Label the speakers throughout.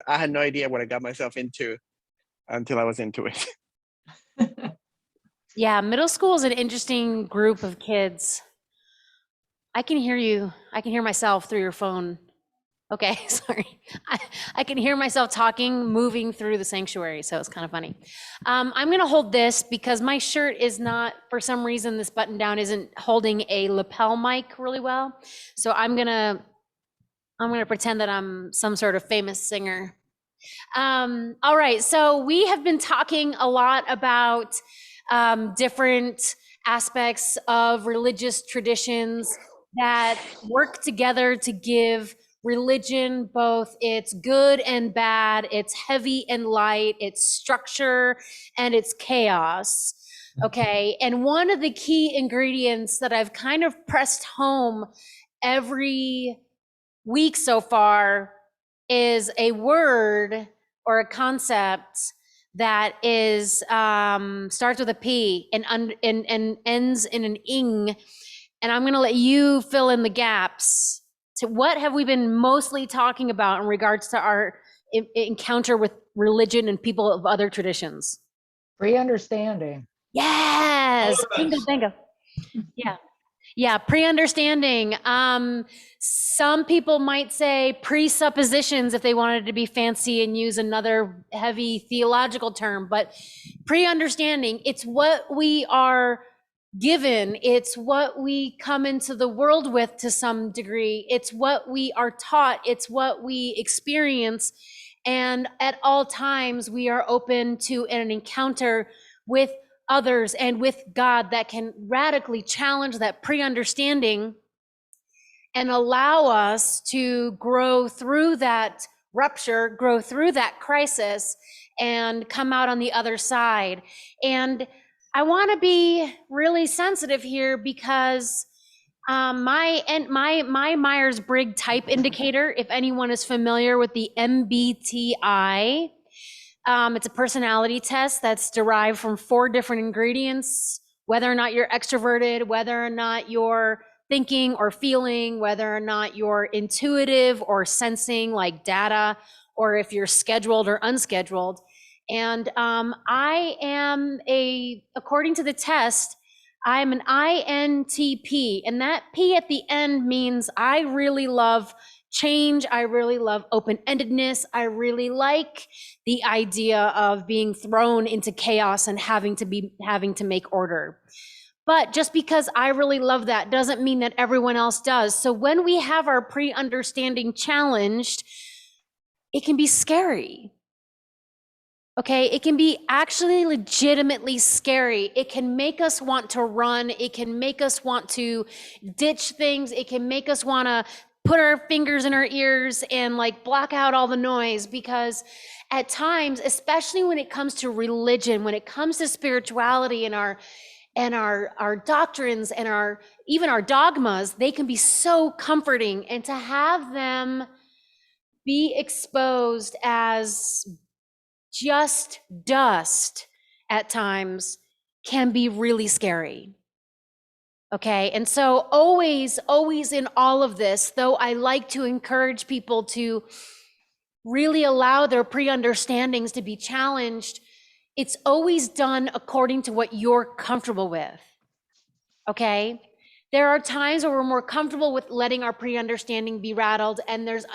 Speaker 1: I had no idea what I got myself into until I was into it.
Speaker 2: Yeah, middle school is an interesting group of kids. I can hear you. I can hear myself through your phone. Okay, sorry. I can hear myself talking, moving through the sanctuary, so it's kind of funny. I'm gonna hold this because my shirt is not, for some reason, this button down isn't holding a lapel mic really well. So I'm gonna pretend that I'm some sort of famous singer. All right, so we have been talking a lot about different aspects of religious traditions that work together to give religion both its good and bad, its heavy and light, its structure and its chaos. Okay, and one of the key ingredients that I've kind of pressed home every week so far is a word or a concept that is starts with a P and ends in an ing. And I'm going to let you fill in the gaps. To what have we been mostly talking about in regards to our encounter with religion and people of other traditions?
Speaker 3: Pre-understanding.
Speaker 2: Yes, bingo, bingo. Yeah. Yeah, pre-understanding. Some people might say presuppositions if they wanted to be fancy and use another heavy theological term, but pre-understanding, it's what we are given, it's what we come into the world with to some degree, it's what we are taught, it's what we experience, and at all times we are open to an encounter with others and with God that can radically challenge that pre-understanding and allow us to grow through that rupture, grow through that crisis, and come out on the other side. And I want to be really sensitive here because my Myers-Briggs type indicator, if anyone is familiar with the MBTI, it's a personality test that's derived from 4 different ingredients, whether or not you're extroverted, whether or not you're thinking or feeling, whether or not you're intuitive or sensing like data, or if you're scheduled or unscheduled. And I am according to the test, I'm an INTP, and that P at the end means I really love change. I really love open-endedness. I really like the idea of being thrown into chaos and having to make order. But just because I really love that doesn't mean that everyone else does. So when we have our pre-understanding challenged, it can be scary. Okay, it can be actually legitimately scary. It can make us want to run. It can make us want to ditch things. It can make us want to put our fingers in our ears and like block out all the noise, because at times, especially when it comes to religion, when it comes to spirituality and our doctrines and even our dogmas, they can be so comforting, and to have them be exposed as just dust at times can be really scary. Okay, and so always in all of this, though I like to encourage people to really allow their pre-understandings to be challenged, it's always done according to what you're comfortable with. Okay, there are times where we're more comfortable with letting our pre-understanding be rattled, and there's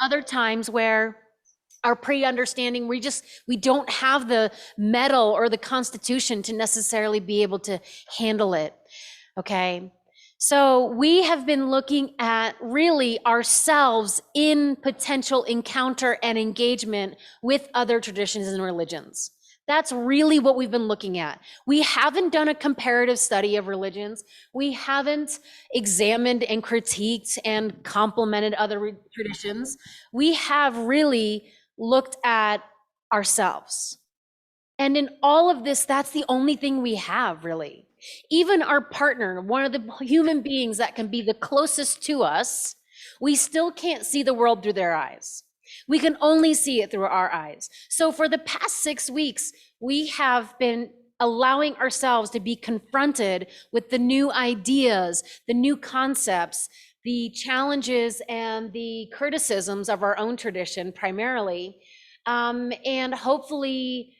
Speaker 2: other times where our pre-understanding, we don't have the metal or the constitution to necessarily be able to handle it. Okay, so we have been looking at really ourselves in potential encounter and engagement with other traditions and religions. That's really what we've been looking at. We haven't done a comparative study of religions. We haven't examined and critiqued and complemented other traditions. We have really looked at ourselves. And in all of this, that's the only thing we have, really. Even our partner, one of the human beings that can be the closest to us, we still can't see the world through their eyes. We can only see it through our eyes. So for the past 6 weeks, we have been allowing ourselves to be confronted with the new ideas, the new concepts, the challenges and the criticisms of our own tradition primarily, and hopefully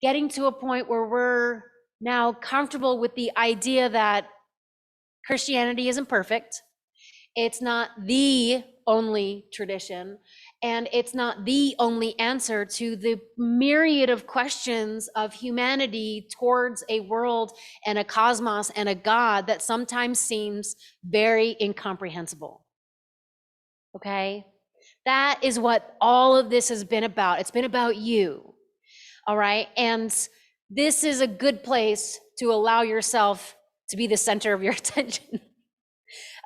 Speaker 2: getting to a point where we're now comfortable with the idea that Christianity isn't perfect. It's not the only tradition, and it's not the only answer to the myriad of questions of humanity towards a world and a cosmos and a God that sometimes seems very incomprehensible. Okay? That is what all of this has been about. It's been about you. All right? And this is a good place to allow yourself to be the center of your attention.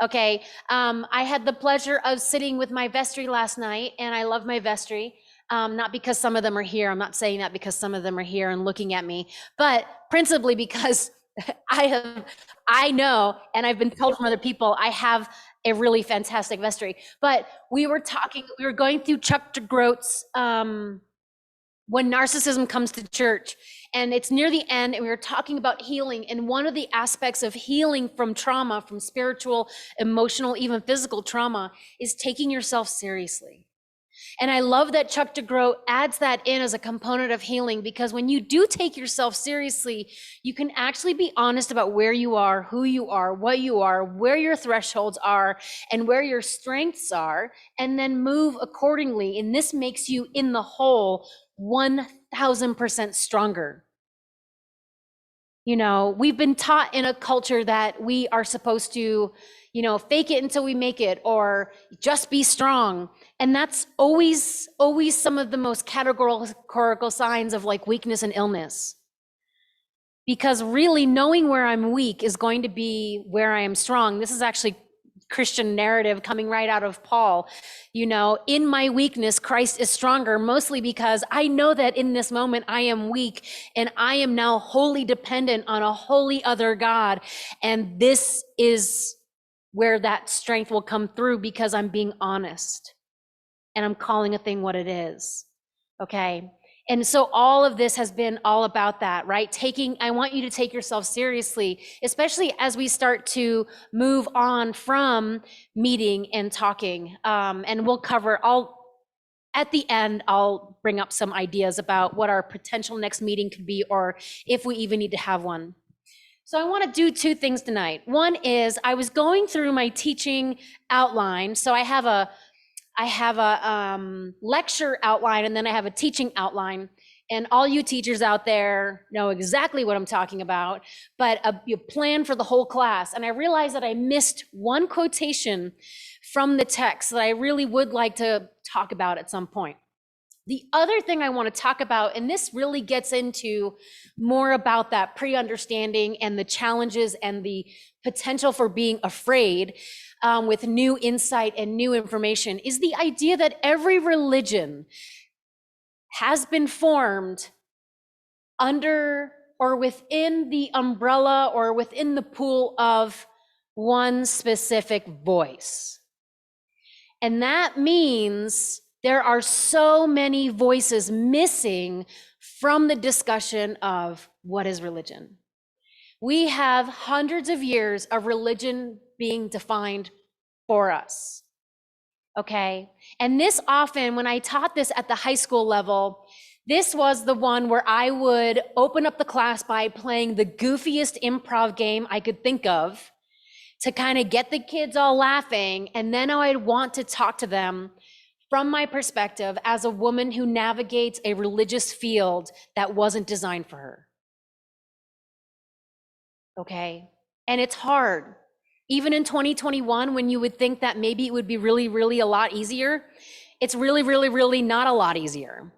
Speaker 2: Okay, I had the pleasure of sitting with my vestry last night, and I love my vestry. Not because some of them are here. I'm not saying that because some of them are here and looking at me, but principally because I know, and I've been told from other people, I have a really fantastic vestry. But we were going through Chuck DeGroat's When Narcissism Comes to Church, and it's near the end, and we were talking about healing, and one of the aspects of healing from trauma, from spiritual, emotional, even physical trauma, is taking yourself seriously. And I love that Chuck DeGroat adds that in as a component of healing, because when you do take yourself seriously, you can actually be honest about where you are, who you are, what you are, where your thresholds are, and where your strengths are, and then move accordingly. And this makes you in the whole 1000% stronger. You know, we've been taught in a culture that we are supposed to, you know, fake it until we make it, or just be strong. And that's always some of the most categorical signs of like weakness and illness. Because really knowing where I'm weak is going to be where I am strong. This is actually Christian narrative coming right out of Paul. You know, in my weakness, Christ is stronger, mostly because I know that in this moment I am weak and I am now wholly dependent on a wholly other God. And this is where that strength will come through, because I'm being honest and I'm calling a thing what it is. Okay. And so all of this has been all about that, right? I want you to take yourself seriously, especially as we start to move on from meeting and talking. And we'll cover at the end, I'll bring up some ideas about what our potential next meeting could be, or if we even need to have one. So I want to do two things tonight. One is I was going through my teaching outline. So I have a lecture outline, and then I have a teaching outline. And all you teachers out there know exactly what I'm talking about, but you plan for the whole class. And I realized that I missed one quotation from the text that I really would like to talk about at some point. The other thing I want to talk about, and this really gets into more about that pre-understanding and the challenges and the potential for being afraid with new insight and new information, is the idea that every religion has been formed under or within the umbrella or within the pool of one specific voice. And that means there are so many voices missing from the discussion of what is religion. We have hundreds of years of religion being defined for us, okay? And this often, when I taught this at the high school level, this was the one where I would open up the class by playing the goofiest improv game I could think of to kind of get the kids all laughing, and then I'd want to talk to them from my perspective as a woman who navigates a religious field that wasn't designed for her. Okay? And it's hard. Even in 2021, when you would think that maybe it would be really, really a lot easier, it's really, really, really not a lot easier.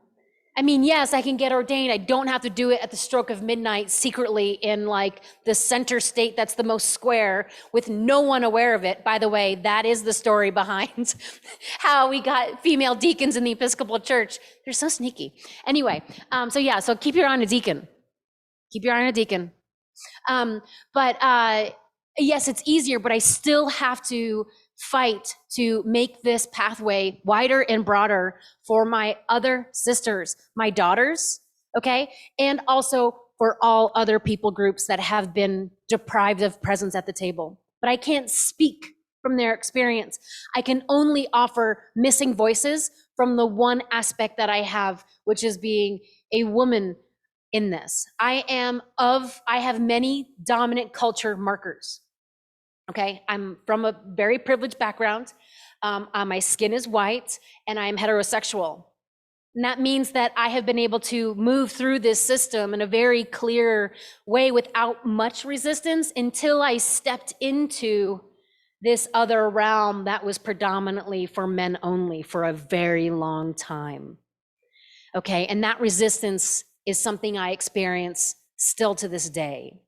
Speaker 2: I mean, yes, I can get ordained. I don't have to do it at the stroke of midnight secretly in like the center state that's the most square with no one aware of it. By the way, that is the story behind how we got female deacons in the Episcopal Church. They're so sneaky. Anyway, so keep your eye on a deacon. Keep your eye on a deacon. Yes, it's easier, but I still have to fight to make this pathway wider and broader for my other sisters, my daughters, okay? And also for all other people groups that have been deprived of presence at the table. But I can't speak from their experience. I can only offer missing voices from the one aspect that I have, which is being a woman in this. I have many dominant culture markers. Okay, I'm from a very privileged background. My skin is white and I'm heterosexual. And that means that I have been able to move through this system in a very clear way without much resistance until I stepped into this other realm that was predominantly for men only for a very long time. Okay, and that resistance is something I experience still to this day.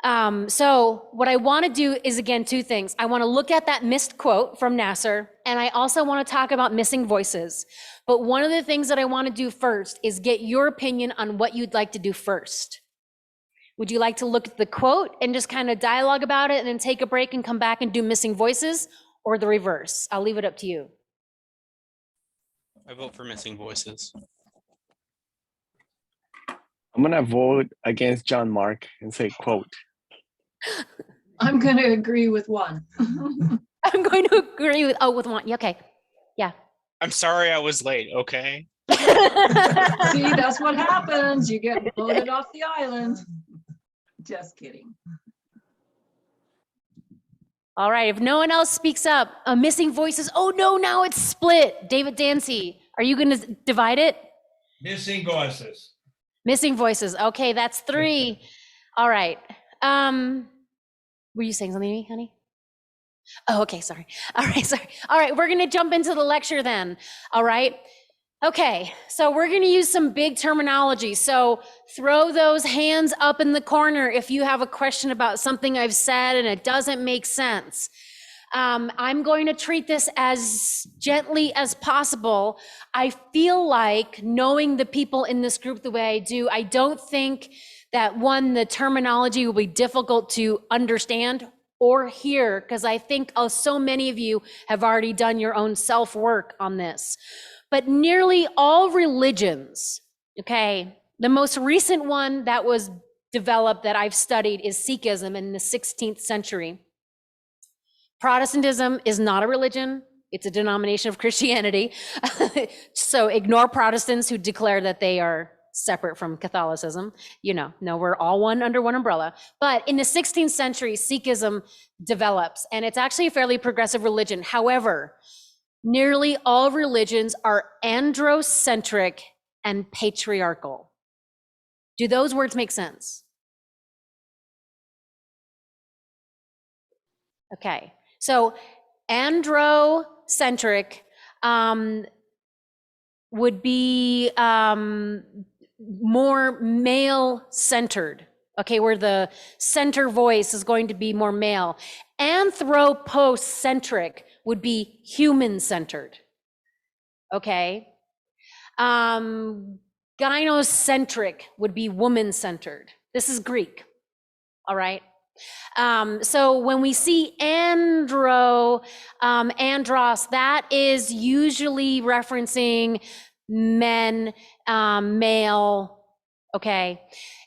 Speaker 2: So what I want to do is, again, two things. I want to look at that missed quote from Nasser, and I also want to talk about missing voices. But one of the things that I want to do first is get your opinion on what you'd like to do first. Would you like to look at the quote and just kind of dialogue about it and then take a break and come back and do missing voices, or the reverse? I'll leave it up to you.
Speaker 4: I vote for missing voices.
Speaker 1: I'm gonna vote against John Mark and say quote.
Speaker 5: I'm going to agree with one.
Speaker 2: I'm going to agree with one. Yeah, okay. Yeah.
Speaker 4: I'm sorry I was late, okay?
Speaker 5: See, that's what happens. You get voted off the island. Just kidding.
Speaker 2: All right, if no one else speaks up, missing voices. Oh no, now it's split. David Dancy, are you going to divide it?
Speaker 6: Missing voices.
Speaker 2: Missing voices. Okay, that's 3. All right. Were you saying something to me, honey? Oh, okay, sorry. All right, sorry. All right, we're going to jump into the lecture then. All right. Okay, so we're going to use some big terminology. So throw those hands up in the corner if you have a question about something I've said and it doesn't make sense. I'm going to treat this as gently as possible. I feel like, knowing the people in this group the way I do, I don't think that, one, the terminology will be difficult to understand or hear, because I think so many of you have already done your own self-work on this. But nearly all religions, okay, the most recent one that was developed that I've studied is Sikhism in the 16th century. Protestantism is not a religion, it's a denomination of Christianity. So ignore Protestants who declare that they are separate from Catholicism. No, we're all one under one umbrella. But in the 16th century, Sikhism develops, and it's actually a fairly progressive religion. However, nearly all religions are androcentric and patriarchal. Do those words make sense? Okay, so androcentric would be more male-centered, okay, where the center voice is going to be more male. Anthropocentric would be human-centered, okay? Gynocentric would be woman-centered. This is Greek, all right? So when we see andros, that is usually referencing men, male, okay?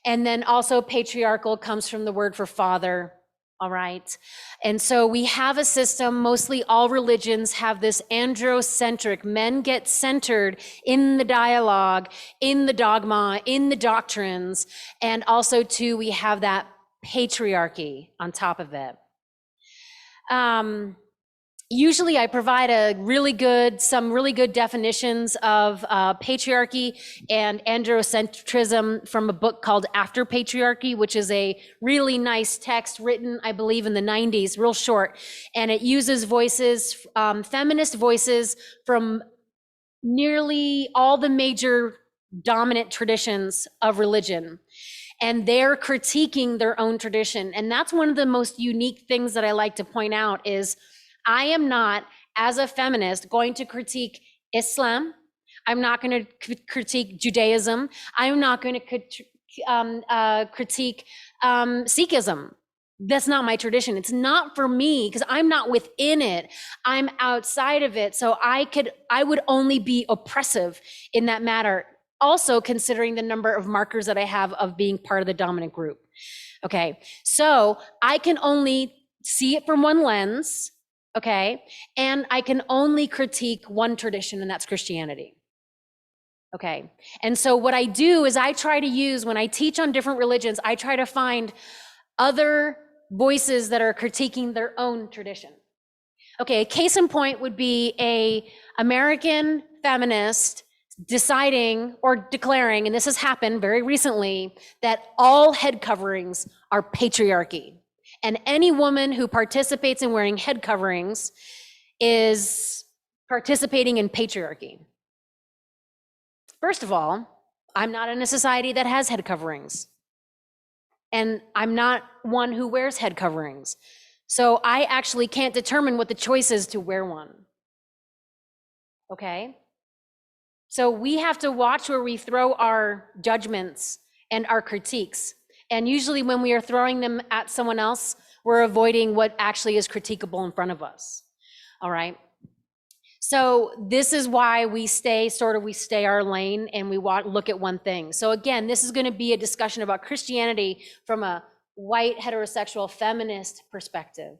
Speaker 2: And then also patriarchal comes from the word for father, all right? And so we have a system, mostly all religions have this androcentric. Men get centered in the dialogue, in the dogma, in the doctrines, and also too, we have that patriarchy on top of it. Usually I provide some really good definitions of patriarchy and androcentrism from a book called After Patriarchy, which is a really nice text written, I believe, in the 90s, real short. And it uses voices, feminist voices from nearly all the major dominant traditions of religion. And they're critiquing their own tradition. And that's one of the most unique things that I like to point out is I am not, as a feminist, going to critique Islam. I'm not going to critique Judaism. I'm not going to critique Sikhism. That's not my tradition. It's not for me because I'm not within it. I'm outside of it. So I would only be oppressive in that matter. Also considering the number of markers that I have of being part of the dominant group. Okay, so I can only see it from one lens. okay? And I can only critique one tradition, and that's Christianity. Okay, and so what I do is I try to use, when I teach on different religions, I try to find other voices that are critiquing their own tradition. Okay, a case in point would be a American feminist deciding or declaring, and this has happened very recently, that all head coverings are patriarchy. And any woman who participates in wearing head coverings is participating in patriarchy. First of all, I'm not in a society that has head coverings. And I'm not one who wears head coverings. So I actually can't determine what the choice is to wear one. Okay? So we have to watch where we throw our judgments and our critiques. And usually when we are throwing them at someone else, we're avoiding what actually is critiquable in front of us. All right? So this is why we stay our lane and we look at one thing. So again, this is going to be a discussion about Christianity from a white heterosexual feminist perspective,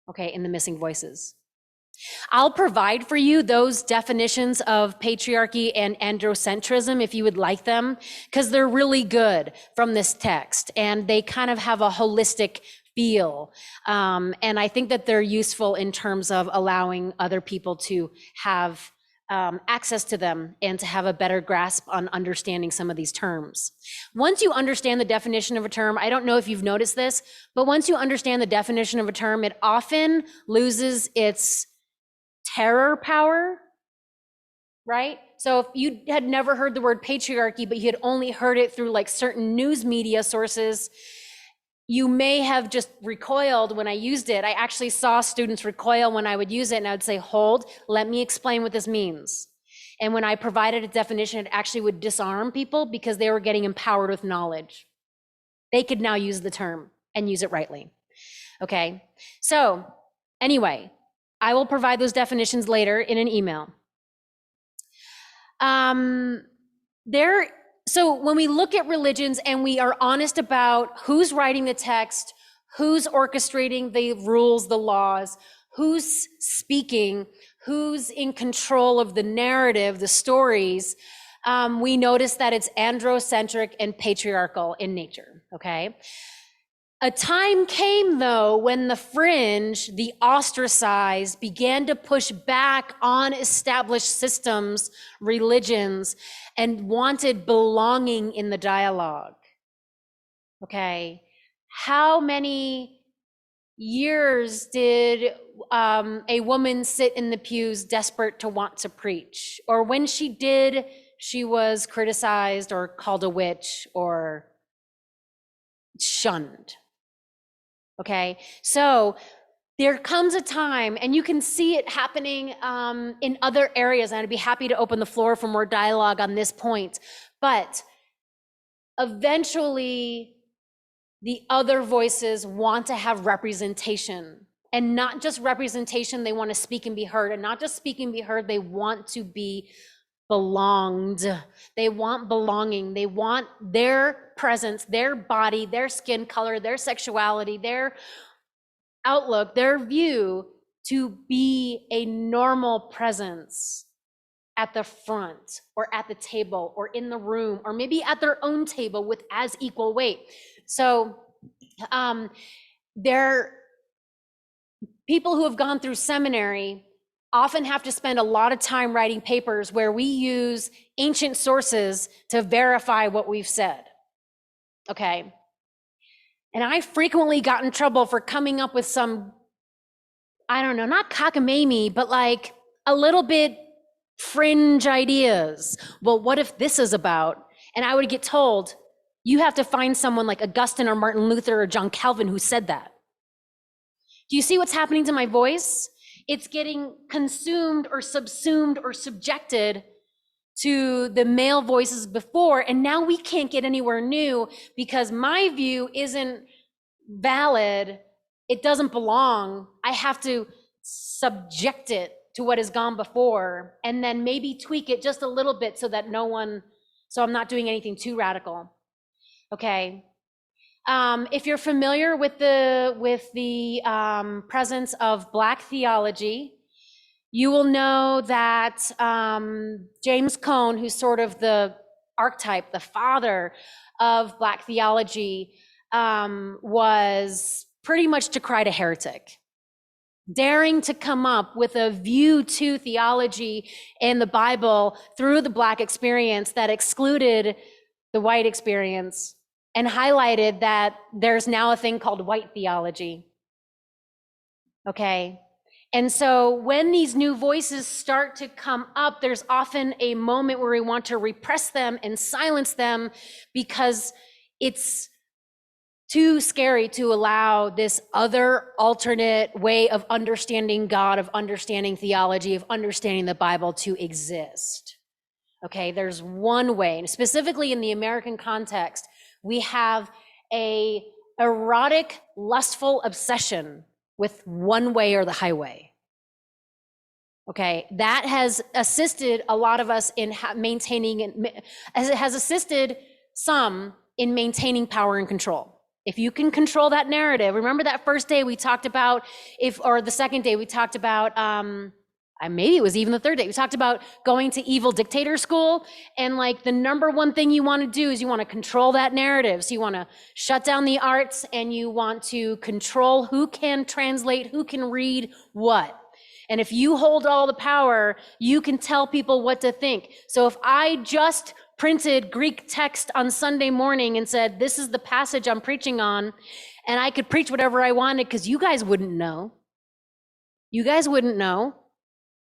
Speaker 2: okay, in the Missing Voices. I'll provide for you those definitions of patriarchy and androcentrism if you would like them, because they're really good from this text and they kind of have a holistic feel. And I think that they're useful in terms of allowing other people to have access to them and to have a better grasp on understanding some of these terms. Once you understand the definition of a term, I don't know if you've noticed this, but once you understand the definition of a term, it often loses its terror power, right? So if you had never heard the word patriarchy, but you had only heard it through like certain news media sources, you may have just recoiled when I used it. I actually saw students recoil when I would use it, and I would say, hold, let me explain what this means. And when I provided a definition, it actually would disarm people because they were getting empowered with knowledge. They could now use the term and use it rightly. Okay, so anyway, I will provide those definitions later in an email. So when we look at religions and we are honest about who's writing the text, who's orchestrating the rules, the laws, who's speaking, who's in control of the narrative, the stories, we notice that it's androcentric and patriarchal in nature, okay? A time came, though, when the fringe, the ostracized, began to push back on established systems, religions, and wanted belonging in the dialogue. Okay, how many years did a woman sit in the pews desperate to want to preach? Or when she did, she was criticized or called a witch or shunned. Okay, so there comes a time, and you can see it happening in other areas, and I'd be happy to open the floor for more dialogue on this point, but eventually the other voices want to have representation, and not just representation, they want to speak and be heard, and not just speak and be heard, they want to be belonged. They want belonging. They want their presence, their body, their skin color, their sexuality, their outlook, their view to be a normal presence at the front or at the table or in the room or maybe at their own table with as equal weight. So people who have gone through seminary often have to spend a lot of time writing papers where we use ancient sources to verify what we've said, okay? And I frequently got in trouble for coming up with some, I don't know, not cockamamie, but like a little bit fringe ideas. Well, what if this is about? And I would get told, you have to find someone like Augustine or Martin Luther or John Calvin who said that. Do you see what's happening to my voice? It's getting consumed or subsumed or subjected to the male voices before, and now we can't get anywhere new because my view isn't valid. It doesn't belong. I have to subject it to what has gone before and then maybe tweak it just a little bit so that so I'm not doing anything too radical. Okay. If you're familiar with the presence of Black theology, you will know that James Cone, who's sort of the archetype, the father of Black theology, was pretty much decried a heretic, daring to come up with a view to theology in the Bible through the Black experience that excluded the white experience and highlighted that there's now a thing called white theology. Okay. And so when these new voices start to come up, there's often a moment where we want to repress them and silence them because it's too scary to allow this other alternate way of understanding God, of understanding theology, of understanding the Bible to exist. Okay, there's one way, and specifically in the American context, we have a erotic, lustful obsession with one way or the highway. Okay, that has assisted a lot of us in maintaining, as it has assisted some in maintaining power and control. If you can control that narrative, remember that first day we talked about, or the second day we talked about, maybe it was even the third day, we talked about going to evil dictator school, and like the number one thing you want to do is you want to control that narrative. So you want to shut down the arts and you want to control who can translate, who can read what. And if you hold all the power, you can tell people what to think. So if I just printed Greek text on Sunday morning and said, this is the passage I'm preaching on, and I could preach whatever I wanted because you guys wouldn't know. You guys wouldn't know.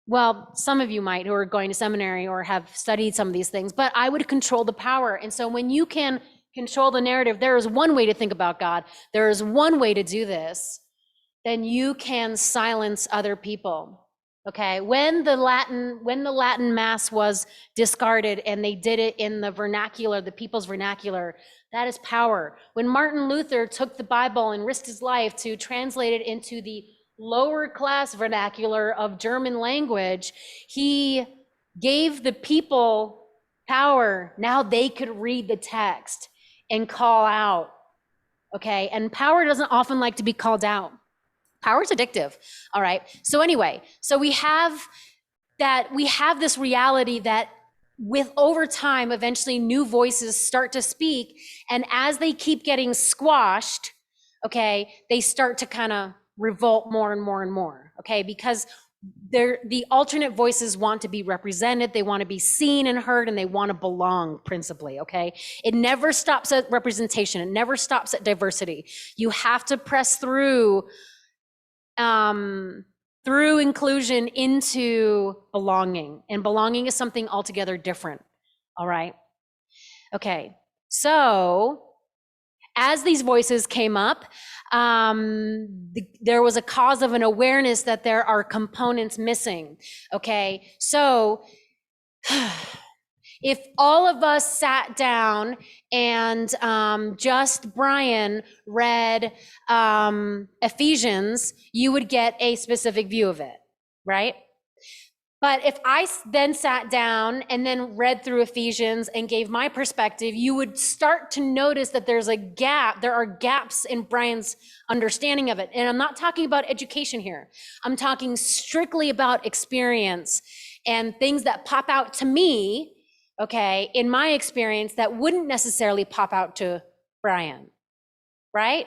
Speaker 2: Well, some of you might who are going to seminary or have studied some of these things, but I would control the power. And so when you can control the narrative, there is one way to think about God. There is one way to do this. Then you can silence other people. Okay, when the Latin Mass was discarded and they did it in the vernacular, the people's vernacular, that is power. When Martin Luther took the Bible and risked his life to translate it into the lower class vernacular of German language, he gave the people power. Now they could read the text and call out. Okay, and power doesn't often like to be called out. Power is addictive. All right. So anyway, so we have this reality that with over time, eventually new voices start to speak. And as they keep getting squashed, okay, they start to kind of revolt more and more and more. Okay. Because the alternate voices want to be represented. They want to be seen and heard, and they want to belong principally. Okay. It never stops at representation. It never stops at diversity. You have to press through inclusion into belonging, and belonging is something altogether different. All right. Okay. So as these voices came up, there was a cause of an awareness that there are components missing. Okay. So if all of us sat down and just Brian read Ephesians, you would get a specific view of it, right? But if I then sat down and then read through Ephesians and gave my perspective, you would start to notice that there's a gap. There are gaps in Brian's understanding of it. And I'm not talking about education here. I'm talking strictly about experience and things that pop out to me, okay, in my experience, that wouldn't necessarily pop out to Brian, right?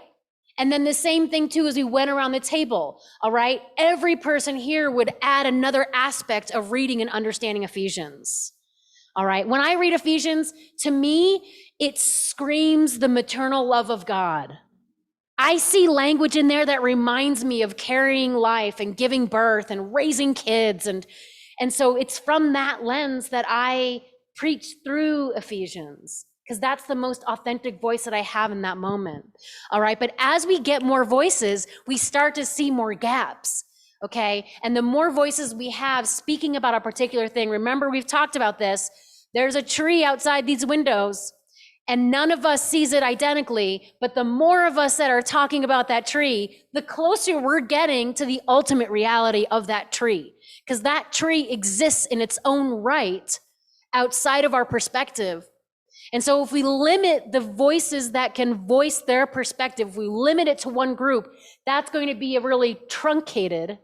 Speaker 2: And then the same thing too, as we went around the table, all right? Every person here would add another aspect of reading and understanding Ephesians, all right? When I read Ephesians, to me, it screams the maternal love of God. I see language in there that reminds me of carrying life and giving birth and raising kids. And so it's from that lens that I preach through Ephesians, because that's the most authentic voice that I have in that moment. All right. But as we get more voices, we start to see more gaps. Okay. And the more voices we have speaking about a particular thing, remember, we've talked about this. There's a tree outside these windows and none of us sees it identically. But the more of us that are talking about that tree, the closer we're getting to the ultimate reality of that tree, because that tree exists in its own right outside of our perspective. And so if we limit the voices that can voice their perspective, if we limit it to one group, that's going to be a really truncated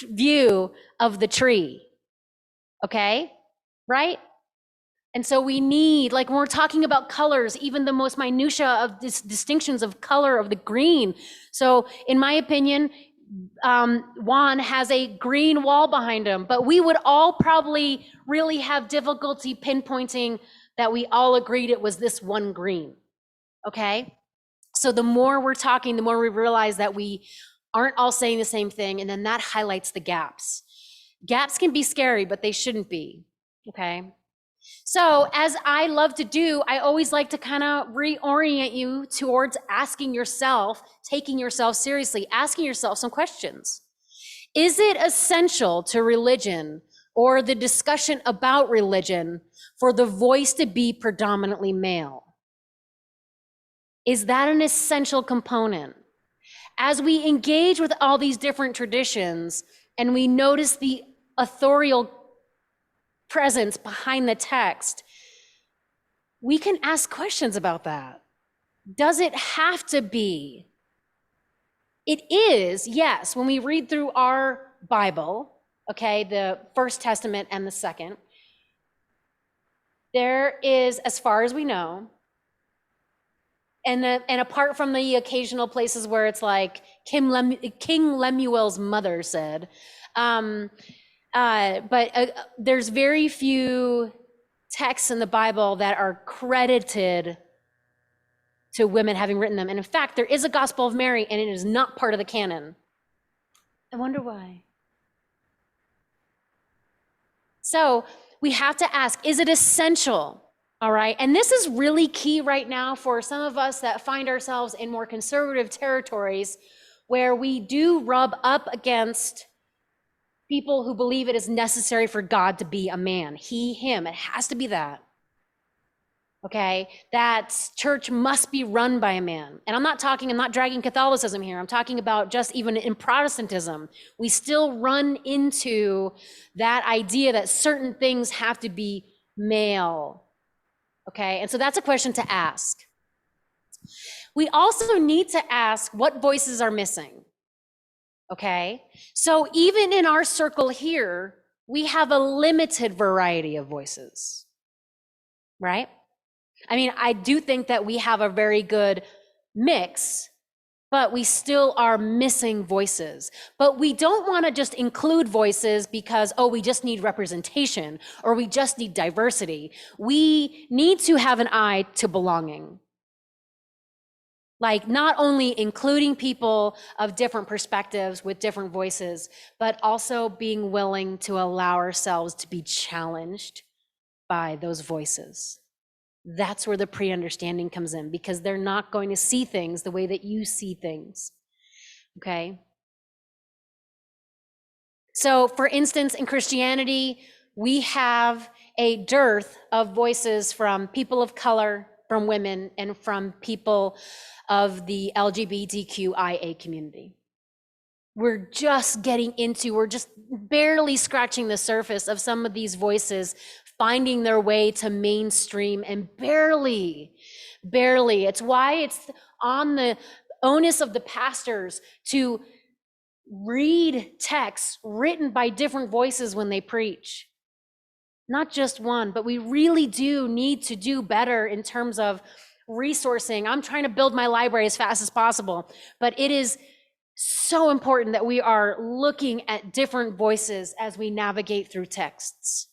Speaker 2: view of the tree. Okay? Right? And so we need, like when we're talking about colors, even the most minutia of distinctions of color of the green. So in my opinion, Juan has a green wall behind him, but we would all probably really have difficulty pinpointing that we all agreed it was this one green. Okay? So the more we're talking, the more we realize that we aren't all saying the same thing, and then that highlights the gaps. Gaps can be scary, but they shouldn't be. Okay? So as I love to do, I always like to kind of reorient you towards asking yourself, taking yourself seriously, asking yourself some questions. Is it essential to religion or the discussion about religion for the voice to be predominantly male? Is that an essential component? As we engage with all these different traditions and we notice the authorial presence behind the text, we can ask questions about that. Does it have to be? It is, yes, when we read through our Bible, okay, the First Testament and the Second, there is, as far as we know, and apart from the occasional places where it's like King Lemuel's mother said, but there's very few texts in the Bible that are credited to women having written them. And in fact, there is a Gospel of Mary, and it is not part of the canon. I wonder why. So we have to ask, is it essential? All right. And this is really key right now for some of us that find ourselves in more conservative territories where we do rub up against people who believe it is necessary for God to be a man, he, him. It has to be that. Okay, that church must be run by a man. And I'm not dragging Catholicism here. I'm talking about just even in Protestantism, we still run into that idea that certain things have to be male. Okay, and so that's a question to ask. We also need to ask what voices are missing. Okay, so even in our circle here, we have a limited variety of voices, right? I mean, I do think that we have a very good mix, but we still are missing voices. But we don't want to just include voices because, oh, we just need representation or we just need diversity. We need to have an eye to belonging. Like not only including people of different perspectives with different voices, but also being willing to allow ourselves to be challenged by those voices. That's where the pre-understanding comes in, because they're not going to see things the way that you see things, okay? So for instance, in Christianity, we have a dearth of voices from people of color, from women, and from people of the LGBTQIA community. We're just barely scratching the surface of some of these voices finding their way to mainstream, and barely. It's why it's on the onus of the pastors to read texts written by different voices when they preach. Not just one, but we really do need to do better in terms of resourcing. I'm trying to build my library as fast as possible, but it is so important that we are looking at different voices as we navigate through texts.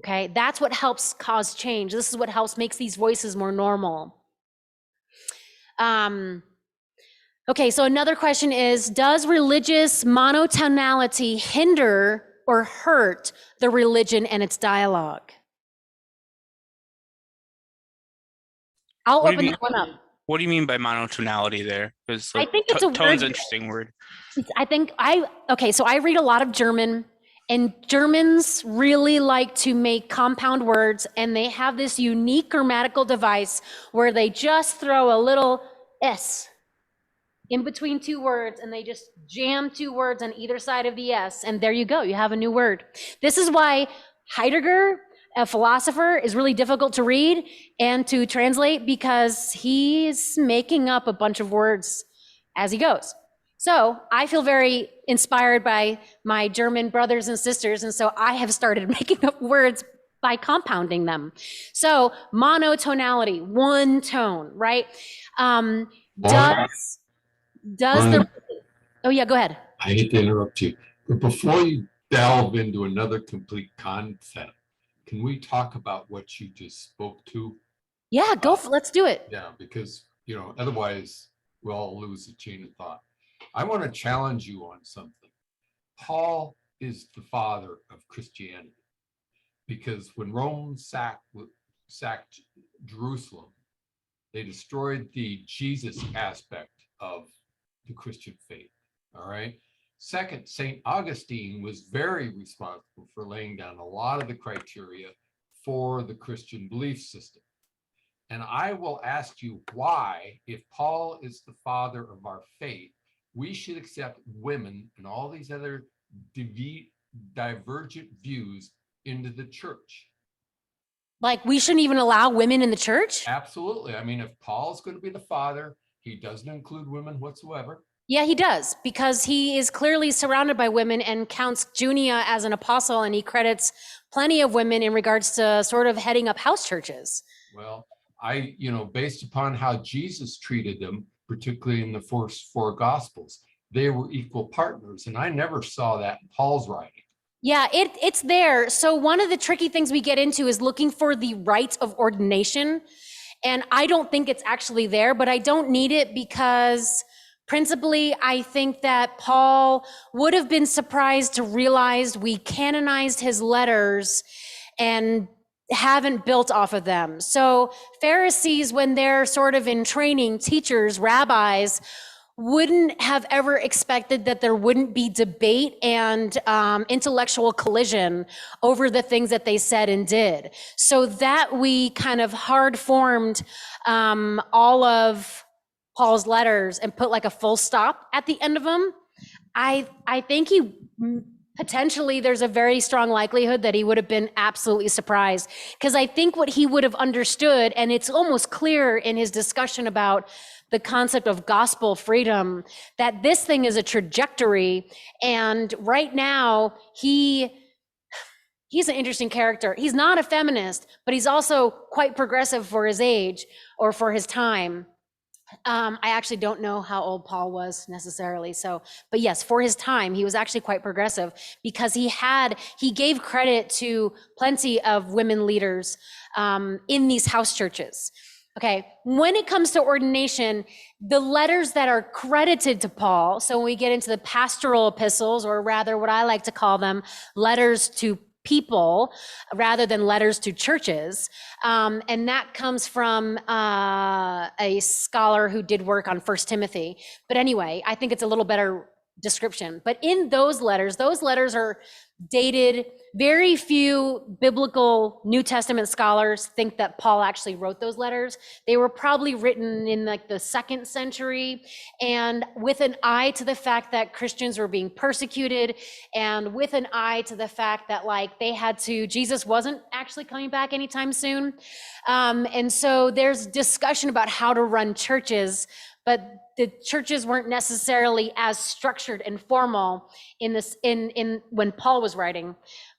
Speaker 2: Okay, that's what helps cause change. This is what helps makes these voices more normal. Okay, so another question is, does religious monotonality hinder or hurt the religion and its dialogue? I'll
Speaker 4: What do you
Speaker 2: open
Speaker 4: mean?
Speaker 2: that one up.
Speaker 4: What do you mean by monotonality there? Because
Speaker 2: I think it's a
Speaker 4: tone's
Speaker 2: word.
Speaker 4: an interesting word.
Speaker 2: So I read a lot of German, and Germans really like to make compound words, and they have this unique grammatical device where they just throw a little S in between two words, and they just jam two words on either side of the S, and there you go, you have a new word. This is why Heidegger a philosopher is really difficult to read and to translate because he's making up a bunch of words as he goes. So I feel very inspired by my German brothers and sisters. And so I have started making up words by compounding them. So monotonality, one tone, right? Does the, oh yeah, go ahead.
Speaker 7: I hate to interrupt you, but before you delve into another complete concept, can we talk about what you just spoke to?
Speaker 2: Yeah, let's do it.
Speaker 7: Yeah, because, otherwise we'll all lose the chain of thought. I want to challenge you on something. Paul is the father of Christianity because when Rome sacked Jerusalem, they destroyed the Jesus aspect of the Christian faith. All right. Second, St. Augustine was very responsible for laying down a lot of the criteria for the Christian belief system. And I will ask you why, if Paul is the father of our faith, we should accept women and all these other divergent views into the church.
Speaker 2: Like we shouldn't even allow women in the church?
Speaker 7: Absolutely. I mean, if Paul's going to be the father, he doesn't include women whatsoever.
Speaker 2: Yeah, he does, because he is clearly surrounded by women and counts Junia as an apostle, and he credits plenty of women in regards to sort of heading up house churches.
Speaker 7: Well, based upon how Jesus treated them, particularly in the first four gospels, they were equal partners. And I never saw that in Paul's writing.
Speaker 2: Yeah, it's there. So one of the tricky things we get into is looking for the rite of ordination. And I don't think it's actually there, but I don't need it because principally, I think that Paul would have been surprised to realize we canonized his letters and haven't built off of them. So Pharisees, when they're sort of in training, teachers, rabbis, wouldn't have ever expected that there wouldn't be debate and intellectual collision over the things that they said and did. So that we kind of hard formed all of Paul's letters and put like a full stop at the end of them. I think he potentially, there's a very strong likelihood that he would have been absolutely surprised, because I think what he would have understood, and it's almost clear in his discussion about the concept of gospel freedom, that this thing is a trajectory. And right now he's an interesting character. He's not a feminist, but he's also quite progressive for his age or for his time. I actually don't know how old Paul was necessarily. But yes, for his time, he was actually quite progressive because he gave credit to plenty of women leaders in these house churches. Okay, when it comes to ordination, the letters that are credited to Paul, so when we get into the pastoral epistles, or rather what I like to call them, letters to people rather than letters to churches. And that comes from a scholar who did work on 1 Timothy. But anyway, I think it's a little better description. But in those letters are dated. Very few biblical New Testament scholars think that Paul actually wrote those letters. They were probably written in like the 2nd century, and with an eye to the fact that Christians were being persecuted, and with an eye to the fact that Jesus wasn't actually coming back anytime soon. And so there's discussion about how to run churches, but the churches weren't necessarily as structured and formal in when Paul was writing.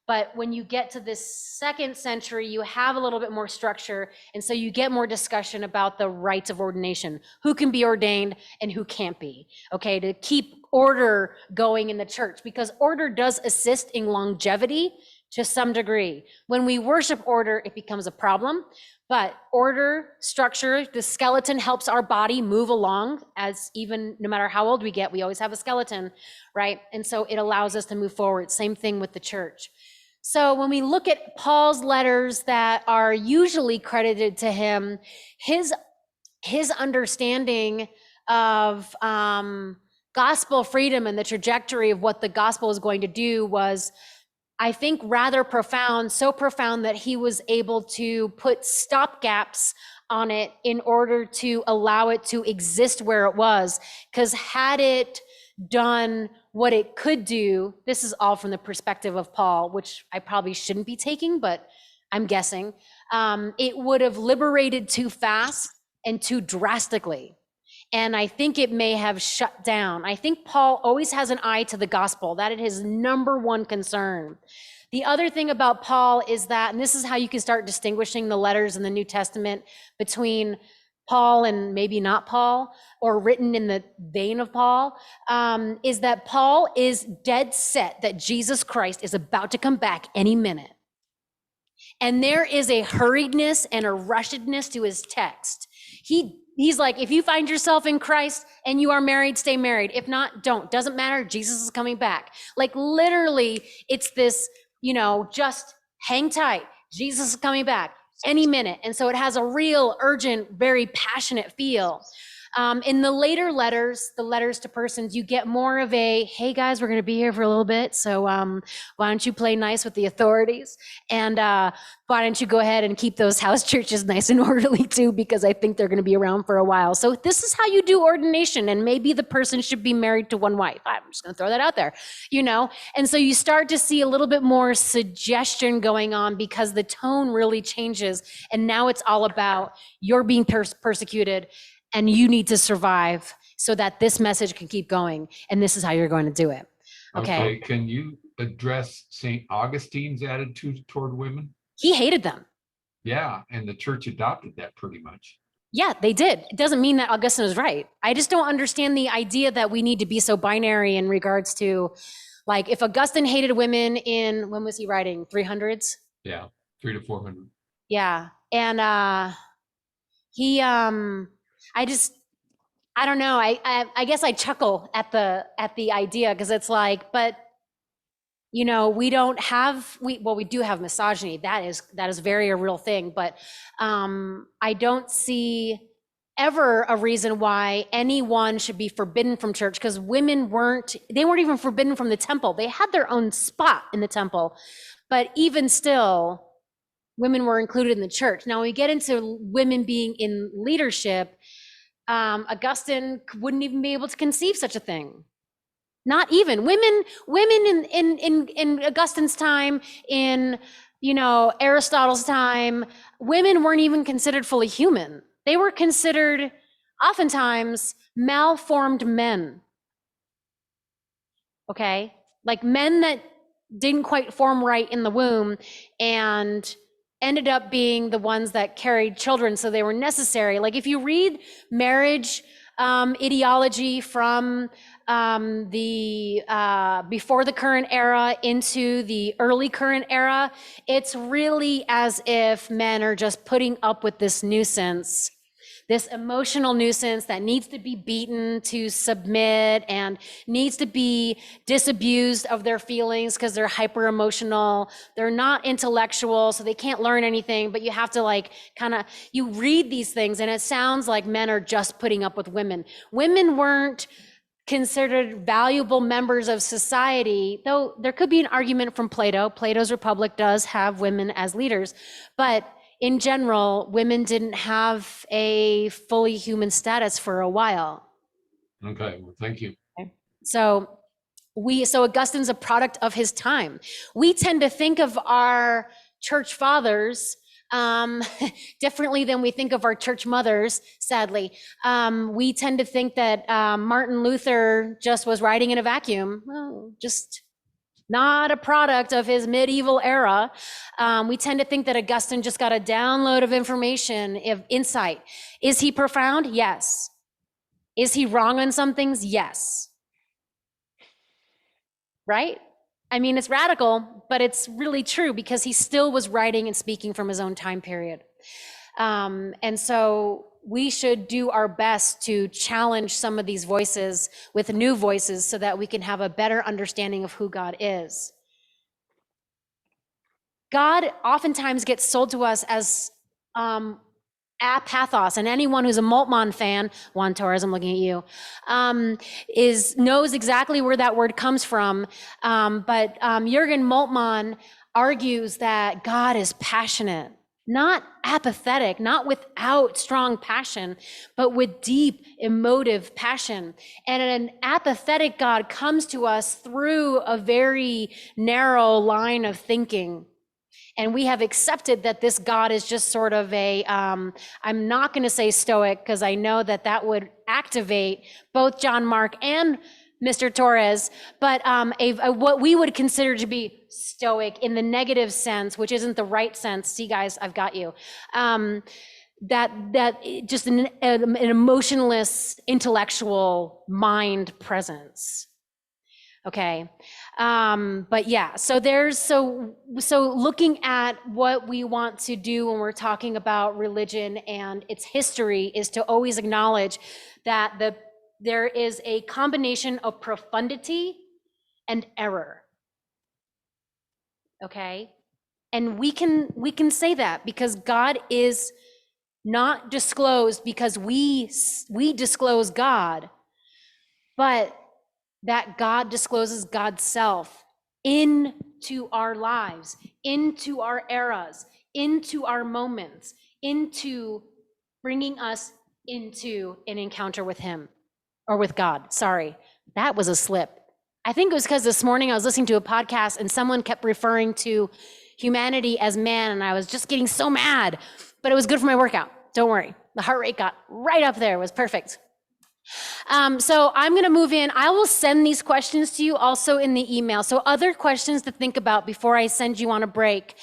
Speaker 2: But when you get to this 2nd century, you have a little bit more structure. And so you get more discussion about the rites of ordination, who can be ordained and who can't be, okay, to keep order going in the church, because order does assist in longevity to some degree. When we worship order, it becomes a problem. But order, structure, the skeleton helps our body move along, as even no matter how old we get, we always have a skeleton, right? And so it allows us to move forward. Same thing with the church. So when we look at Paul's letters that are usually credited to him, his understanding of gospel freedom and the trajectory of what the gospel is going to do was, I think, rather profound, so profound that he was able to put stopgaps on it in order to allow it to exist where it was. Because had it done what it could do, this is all from the perspective of Paul, which I probably shouldn't be taking, but I'm guessing, it would have liberated too fast and too drastically. And I think it may have shut down. I think Paul always has an eye to the gospel. That is his number one concern. The other thing about Paul is that, and this is how you can start distinguishing the letters in the New Testament between Paul and maybe not Paul, or written in the vein of Paul, is that Paul is dead set that Jesus Christ is about to come back any minute. And there is a hurriedness and a rushedness to his text. He's like, if you find yourself in Christ and you are married, stay married. If not, don't. Doesn't matter. Jesus is coming back. Like literally, it's this, just hang tight. Jesus is coming back any minute. And so it has a real urgent, very passionate feel. In the later letters, the letters to persons, you get more of a, hey guys, we're going to be here for a little bit. So why don't you play nice with the authorities? And why don't you go ahead and keep those house churches nice and orderly too, because I think they're going to be around for a while. So this is how you do ordination. And maybe the person should be married to one wife. I'm just going to throw that out there, And so you start to see a little bit more suggestion going on because the tone really changes. And now it's all about you're being persecuted. And you need to survive so that this message can keep going. And this is how you're going to do it. Okay.
Speaker 7: Can you address St. Augustine's attitude toward women?
Speaker 2: He hated them.
Speaker 7: Yeah, and the church adopted that pretty much.
Speaker 2: Yeah, they did. It doesn't mean that Augustine was right. I just don't understand the idea that we need to be so binary in regards to, like, if Augustine hated women in, when was he writing? 300s?
Speaker 7: Yeah, 300 to 400.
Speaker 2: Yeah. And he, I don't know. I guess I chuckle at the idea because it's like, but we don't have, we do have misogyny. That is very a real thing, but I don't see ever a reason why anyone should be forbidden from church, because women weren't even forbidden from the temple. They had their own spot in the temple, but even still, women were included in the church. Now, when we get into women being in leadership, Augustine wouldn't even be able to conceive such a thing. Not even women in Augustine's time, in Aristotle's time, women weren't even considered fully human. They were considered oftentimes malformed men. Okay, like men that didn't quite form right in the womb and ended up being the ones that carried children, so they were necessary. Like if you read marriage ideology from the before the current era into the early current era, it's really as if men are just putting up with this nuisance, this emotional nuisance that needs to be beaten to submit and needs to be disabused of their feelings because they're hyper emotional. They're not intellectual, so they can't learn anything, but you have to you read these things and it sounds like men are just putting up with women. Women weren't considered valuable members of society, though there could be an argument from Plato. Plato's Republic does have women as leaders, but in general, women didn't have a fully human status for a while.
Speaker 7: Okay, well, thank you.
Speaker 2: So Augustine's a product of his time. We tend to think of our church fathers differently than we think of our church mothers, sadly. We tend to think that Martin Luther just was writing in a vacuum. Well, just not a product of his medieval era. We tend to think that Augustine just got a download of information, of insight. Is he profound? Yes. Is he wrong on some things? Yes. Right? I mean, it's radical, but it's really true because he still was writing and speaking from his own time period. And so we should do our best to challenge some of these voices with new voices so that we can have a better understanding of who God is. God oftentimes gets sold to us as apathos, and anyone who's a Moltmann fan, Juan Torres, I'm looking at you, knows exactly where that word comes from. But Jürgen Moltmann argues that God is passionate, not apathetic, not without strong passion, but with deep emotive passion. And an apathetic God comes to us through a very narrow line of thinking. And we have accepted that this God is just sort of a, I'm not going to say stoic because I know that that would activate both John Mark and Mr. Torres, but what we would consider to be stoic in the negative sense, which isn't the right sense. See, guys, I've got you. That just an emotionless, intellectual mind presence. Okay. But yeah, so looking at what we want to do when we're talking about religion and its history is to always acknowledge that there is a combination of profundity and error. Okay. And we can say that because God is not disclosed because we disclose God, but that God discloses God's self into our lives, into our eras, into our moments, into bringing us into an encounter with him or with God. Sorry, that was a slip. I think it was because this morning I was listening to a podcast and someone kept referring to humanity as man, and I was just getting so mad, but it was good for my workout. Don't worry. The heart rate got right up there. It was perfect. So I'm going to move in. I will send these questions to you also in the email. So other questions to think about before I send you on a break.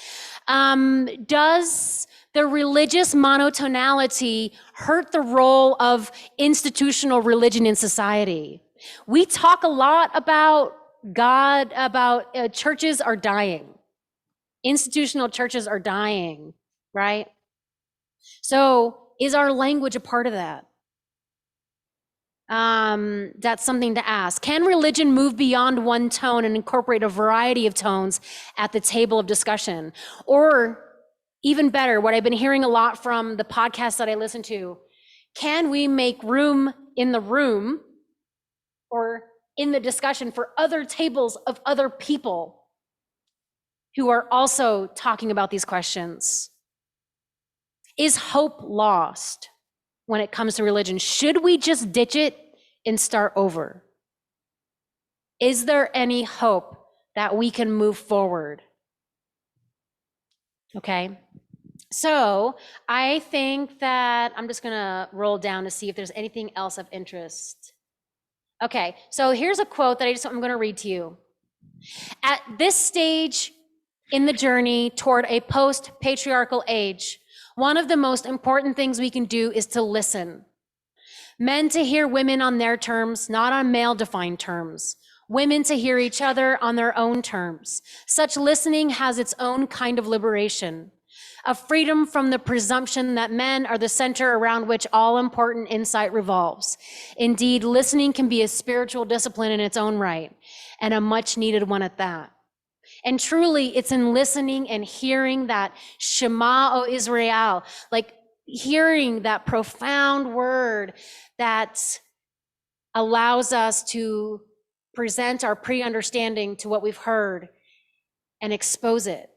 Speaker 2: Does the religious monotonality hurt the role of institutional religion in society? We talk a lot about God, about churches are dying. Institutional churches are dying, right? So is our language a part of that? That's something to ask. Can religion move beyond one tone and incorporate a variety of tones at the table of discussion? Or even better, what I've been hearing a lot from the podcasts that I listen to, can we make room in the room or in the discussion for other tables of other people who are also talking about these questions? Is hope lost when it comes to religion? Should we just ditch it and start over? Is there any hope that we can move forward? Okay. So I think that I'm just gonna roll down to see if there's anything else of interest. Okay, so here's a quote that I'm gonna read to you. At this stage in the journey toward a post-patriarchal age, one of the most important things we can do is to listen. Men to hear women on their terms, not on male-defined terms. Women to hear each other on their own terms. Such listening has its own kind of liberation, a freedom from the presumption that men are the center around which all important insight revolves. Indeed, listening can be a spiritual discipline in its own right, and a much needed one at that. And truly, it's in listening and hearing that Shema, O Israel, like hearing that profound word that allows us to present our pre-understanding to what we've heard and expose it,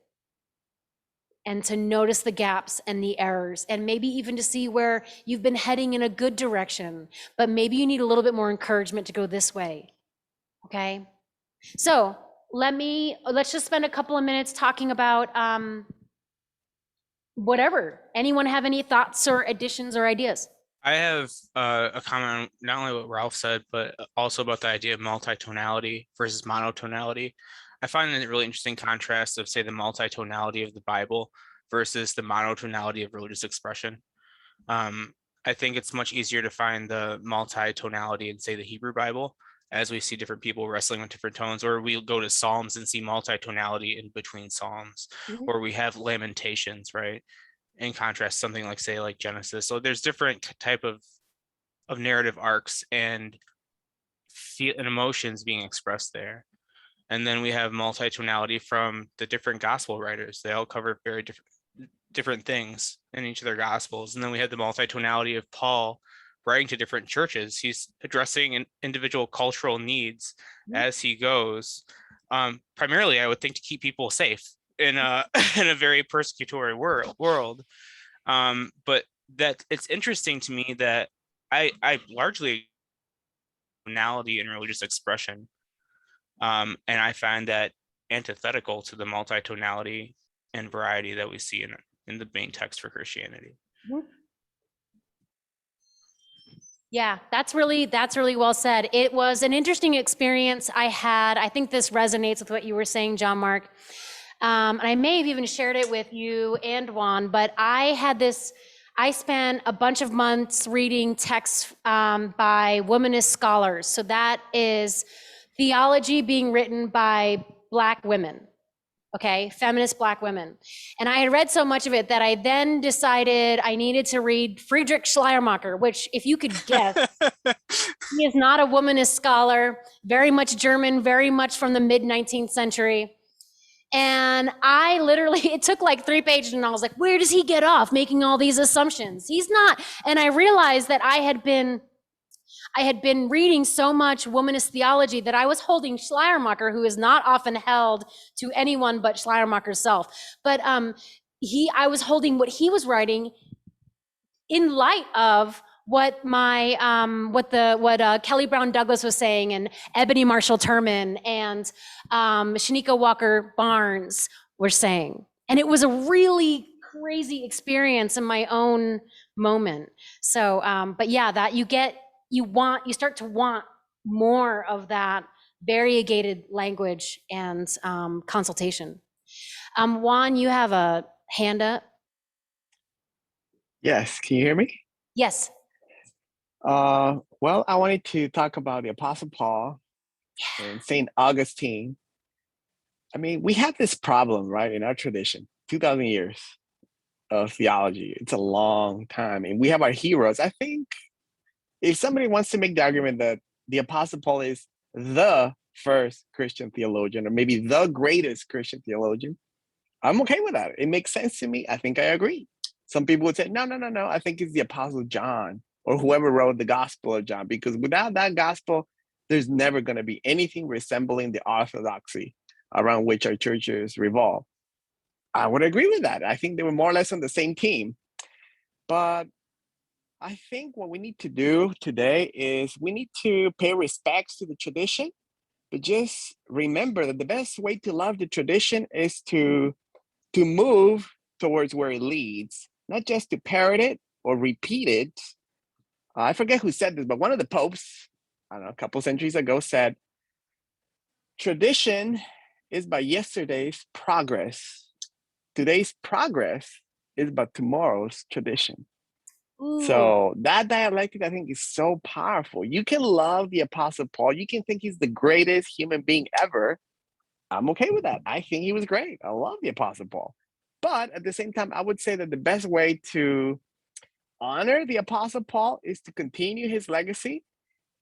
Speaker 2: and to notice the gaps and the errors, and maybe even to see where you've been heading in a good direction, but maybe you need a little bit more encouragement to go this way, okay? So let's just spend a couple of minutes talking about whatever. Anyone have any thoughts or additions or ideas?
Speaker 4: I have a comment on not only what Ralph said, but also about the idea of multitonality versus monotonality. I find it a really interesting contrast of, say, the multitonality of the Bible versus the monotonality of religious expression. I think it's much easier to find the multitonality in, say, the Hebrew Bible, as we see different people wrestling with different tones, or we'll go to Psalms and see multitonality in between Psalms, or we have Lamentations, right? In contrast, something like, say, like Genesis. So there's different type of narrative arcs and emotions being expressed there. And then we have multitonality from the different gospel writers. They all cover very different things in each of their gospels. And then we have the multitonality of Paul writing to different churches. He's addressing individual cultural needs as he goes. Primarily, I would think, to keep people safe in a in a very persecutory world. But that it's interesting to me that I largely tonality in religious expression. And I find that antithetical to the multitonality and variety that we see in the main text for Christianity.
Speaker 2: Yeah, that's really well said. It was an interesting experience I had. I think this resonates with what you were saying, John Mark. And I may have even shared it with you and Juan, but I spent a bunch of months reading texts by womanist scholars. So that is theology being written by Black women. Okay, feminist Black women. And I had read so much of it that I then decided I needed to read Friedrich Schleiermacher, which, if you could guess, he is not a womanist scholar, very much German, very much from the mid-19th century. And I literally, it took like 3 pages and I was like, where does he get off making all these assumptions? He's not. And I realized that I had been reading so much womanist theology that I was holding Schleiermacher, who is not often held to anyone but Schleiermacher's self. But I was holding what he was writing in light of what Kelly Brown Douglas was saying, and Ebony Marshall Turman and Shanika Walker Barnes were saying. And it was a really crazy experience in my own moment. So, but yeah, that you start to want more of that variegated language and consultation. Juan, you have a hand up.
Speaker 1: Yes, can you hear me?
Speaker 2: Yes.
Speaker 1: Well, I wanted to talk about the Apostle Paul and Saint Augustine. I mean, we have this problem, right, in our tradition, 2,000 years of theology. It's a long time, and we have our heroes. I think if somebody wants to make the argument that the Apostle Paul is the first Christian theologian, or maybe the greatest Christian theologian, I'm okay with that. It makes sense to me. I think I agree. Some people would say, no, I think it's the Apostle John, or whoever wrote the Gospel of John, because without that gospel, there's never going to be anything resembling the orthodoxy around which our churches revolve. I would agree with that. I think they were more or less on the same team. But I think what we need to do today is we need to pay respects to the tradition, but just remember that the best way to love the tradition is to move towards where it leads, not just to parrot it or repeat it. I forget who said this, but one of the popes, I don't know, a couple centuries ago said, tradition is by yesterday's progress. Today's progress is but tomorrow's tradition.
Speaker 2: Ooh.
Speaker 1: So that dialectic, I think, is so powerful. You can love the Apostle Paul. You can think he's the greatest human being ever. I'm okay with that. I think he was great. I love the Apostle Paul. But at the same time, I would say that the best way to honor the Apostle Paul is to continue his legacy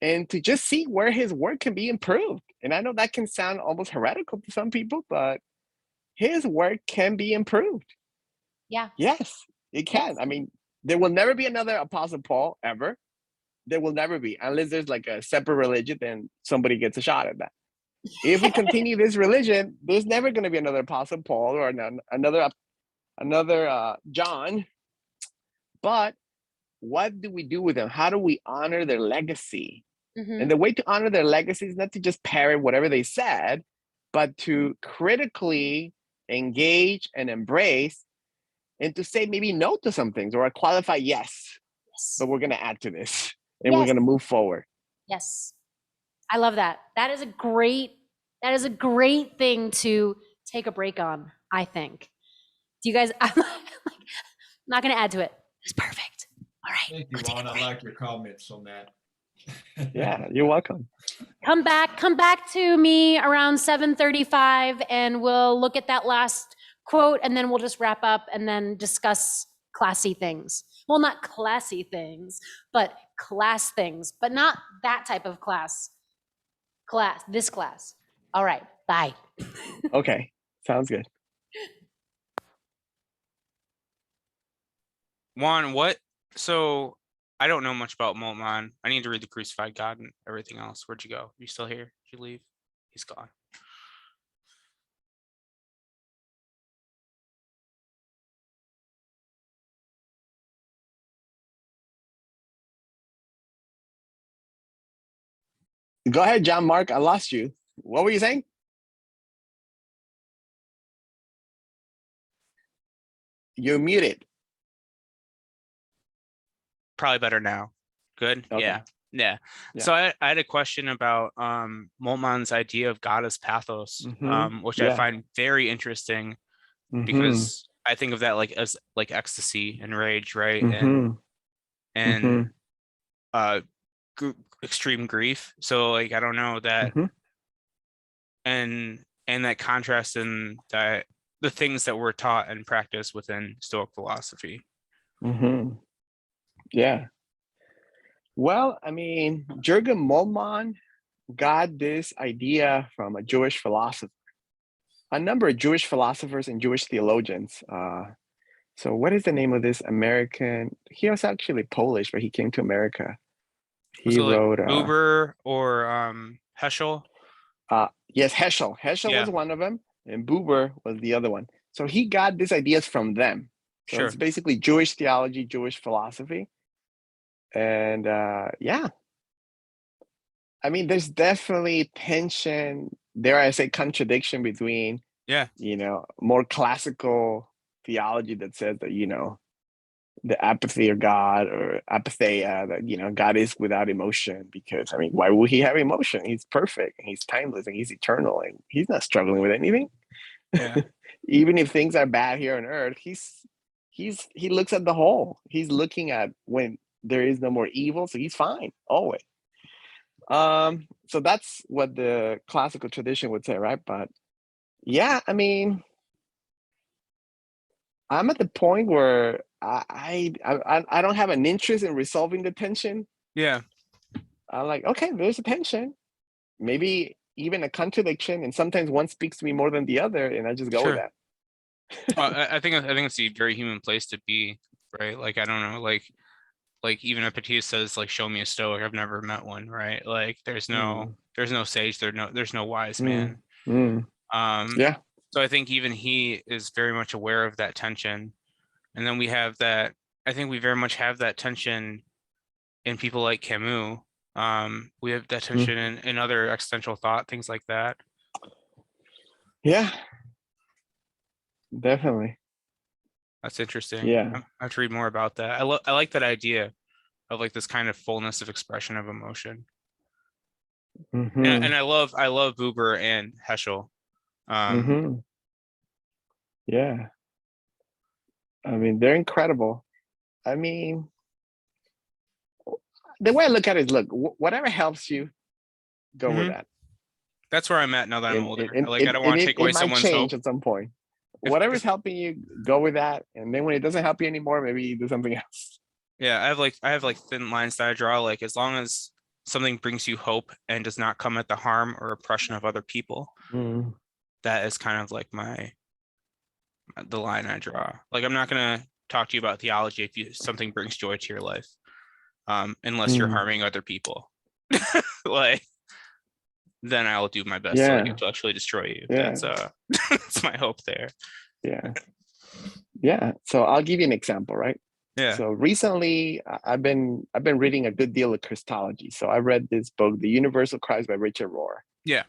Speaker 1: and to just see where his work can be improved. And I know that can sound almost heretical to some people, but his work can be improved.
Speaker 2: Yeah.
Speaker 1: Yes, it can.
Speaker 2: Yes.
Speaker 1: I mean, there will never be another Apostle Paul ever. There will never be, unless there's like a separate religion, then somebody gets a shot at that. If we continue this religion, there's never going to be another Apostle Paul or another John. But what do we do with them? How do we honor their legacy?
Speaker 2: Mhm.
Speaker 1: And the way to honor their legacy is not to just parrot whatever they said, but to critically engage and embrace, and to say maybe no to some things, or a qualified yes,
Speaker 2: Yes.
Speaker 1: but we're going to add to this and we're
Speaker 2: Yes.
Speaker 1: going to move forward.
Speaker 2: Yes. I love that. That is a great thing to take a break on, I think. Do you guys, I'm not going to add to it. It's perfect. All right.
Speaker 6: Thank you,
Speaker 2: go take a
Speaker 6: Ron. I
Speaker 2: break.
Speaker 6: like your comments on that.
Speaker 1: Yeah, you're welcome.
Speaker 2: Come back to me around 7:35 and we'll look at that last quote and then we'll just wrap up and then discuss classy things. Well, not classy things, but class things, but not that type of class. This class. All right, bye.
Speaker 1: Okay, sounds good.
Speaker 4: Juan, so I don't know much about Moltmann. I need to read The Crucified God and everything else. Where'd you go? You still here? Did you leave? He's gone.
Speaker 1: Go ahead, John Mark. I lost you. What were you saying? You're muted.
Speaker 4: Probably better now. Good.
Speaker 1: Okay.
Speaker 4: Yeah. Yeah.
Speaker 1: Yeah.
Speaker 4: So I had a question about Moltmann's idea of God as pathos, which I
Speaker 1: Yeah.
Speaker 4: find very interesting
Speaker 1: Mhm.
Speaker 4: because I think of that like as like ecstasy and rage, right?
Speaker 1: Mhm.
Speaker 4: And
Speaker 1: Mhm.
Speaker 4: uh extreme grief. So like I don't know that
Speaker 1: Mhm.
Speaker 4: and that contrast in that the things that were taught and practiced within Stoic philosophy.
Speaker 1: Mhm. Yeah. Well, I mean, Jürgen Moltmann got this idea from a Jewish philosopher. A number of Jewish philosophers and Jewish theologians. So what is the name of this American? He was actually Polish, but he came to America.
Speaker 4: Was
Speaker 1: He
Speaker 4: it like
Speaker 1: wrote
Speaker 4: Buber or Heschel?
Speaker 1: yes, Heschel. Heschel
Speaker 4: Yeah,
Speaker 1: was one of them, and Buber was the other one. So he got these ideas from them. So
Speaker 4: sure.
Speaker 1: it's basically Jewish theology, Jewish philosophy. And yeah, I mean, there's definitely tension, dare I say, contradiction between,
Speaker 4: Yeah,
Speaker 1: more classical theology that says that, the apathy of God or apatheia, that, God is without emotion because, I mean, why would he have emotion? He's perfect and he's timeless and he's eternal and he's not struggling with anything.
Speaker 4: yeah,
Speaker 1: Even if things are bad here on earth, he looks at the whole. He's looking at when there is no more evil, so he's fine always. So that's what the classical tradition would say, right? But yeah, I mean, I'm at the point where I don't have an interest in resolving the tension.
Speaker 4: yeah.
Speaker 1: I'm like, okay, there's a tension, maybe even a contradiction, and sometimes one speaks to me more than the other, and I just go with
Speaker 4: Sure.
Speaker 1: that.
Speaker 4: Well, I think it's a very human place to be, right? Like I don't know, like even Epictetus says, like, show me a Stoic. I've never met one, right? Like
Speaker 1: Mm,
Speaker 4: there's no sage, there's no wise
Speaker 1: mm,
Speaker 4: man.
Speaker 1: mm.
Speaker 4: Um,
Speaker 1: Yeah.
Speaker 4: so I think even he is very much aware of that tension. And then we have that, I think we very much have that tension in people like Camus. We have that
Speaker 1: Mm.
Speaker 4: tension in other existential thought, things like that.
Speaker 1: Yeah, definitely.
Speaker 4: That's interesting.
Speaker 1: Yeah.
Speaker 4: I have to read more about that. I like that idea of like this kind of fullness of expression of emotion.
Speaker 1: Hmm.
Speaker 4: And I love Buber and Heschel.
Speaker 1: Hmm. Yeah. I mean, they're incredible. I mean, the way I look at it is, look, whatever helps you, go with
Speaker 4: Mhm.
Speaker 1: that.
Speaker 4: That's where I'm at now that I'm
Speaker 1: And,
Speaker 4: older.
Speaker 1: and,
Speaker 4: Like I
Speaker 1: and,
Speaker 4: don't
Speaker 1: and
Speaker 4: want to
Speaker 1: it,
Speaker 4: take
Speaker 1: it
Speaker 4: away
Speaker 1: might
Speaker 4: someone's hope.
Speaker 1: change at some point.
Speaker 4: If,
Speaker 1: Whatever's
Speaker 4: if
Speaker 1: helping you, go with that. And then when it doesn't help you anymore, maybe you do something else.
Speaker 4: Yeah, I have like thin lines that I draw. Like as long as something brings you hope and does not come at the harm or oppression of other people,
Speaker 1: Mm.
Speaker 4: that is kind of like the line I draw. Like I'm not gonna talk to you about theology if something brings joy to your life, unless you're
Speaker 1: Mm.
Speaker 4: harming other people. Like then I'll do my best to like
Speaker 1: Yeah.
Speaker 4: intellectually destroy you.
Speaker 1: Yeah.
Speaker 4: That's my hope there.
Speaker 1: Yeah. Yeah. So I'll give you an example, right?
Speaker 4: Yeah.
Speaker 1: So recently, I've been reading a good deal of Christology. So I read this book, The Universal Christ by Richard Rohr.
Speaker 4: Yeah.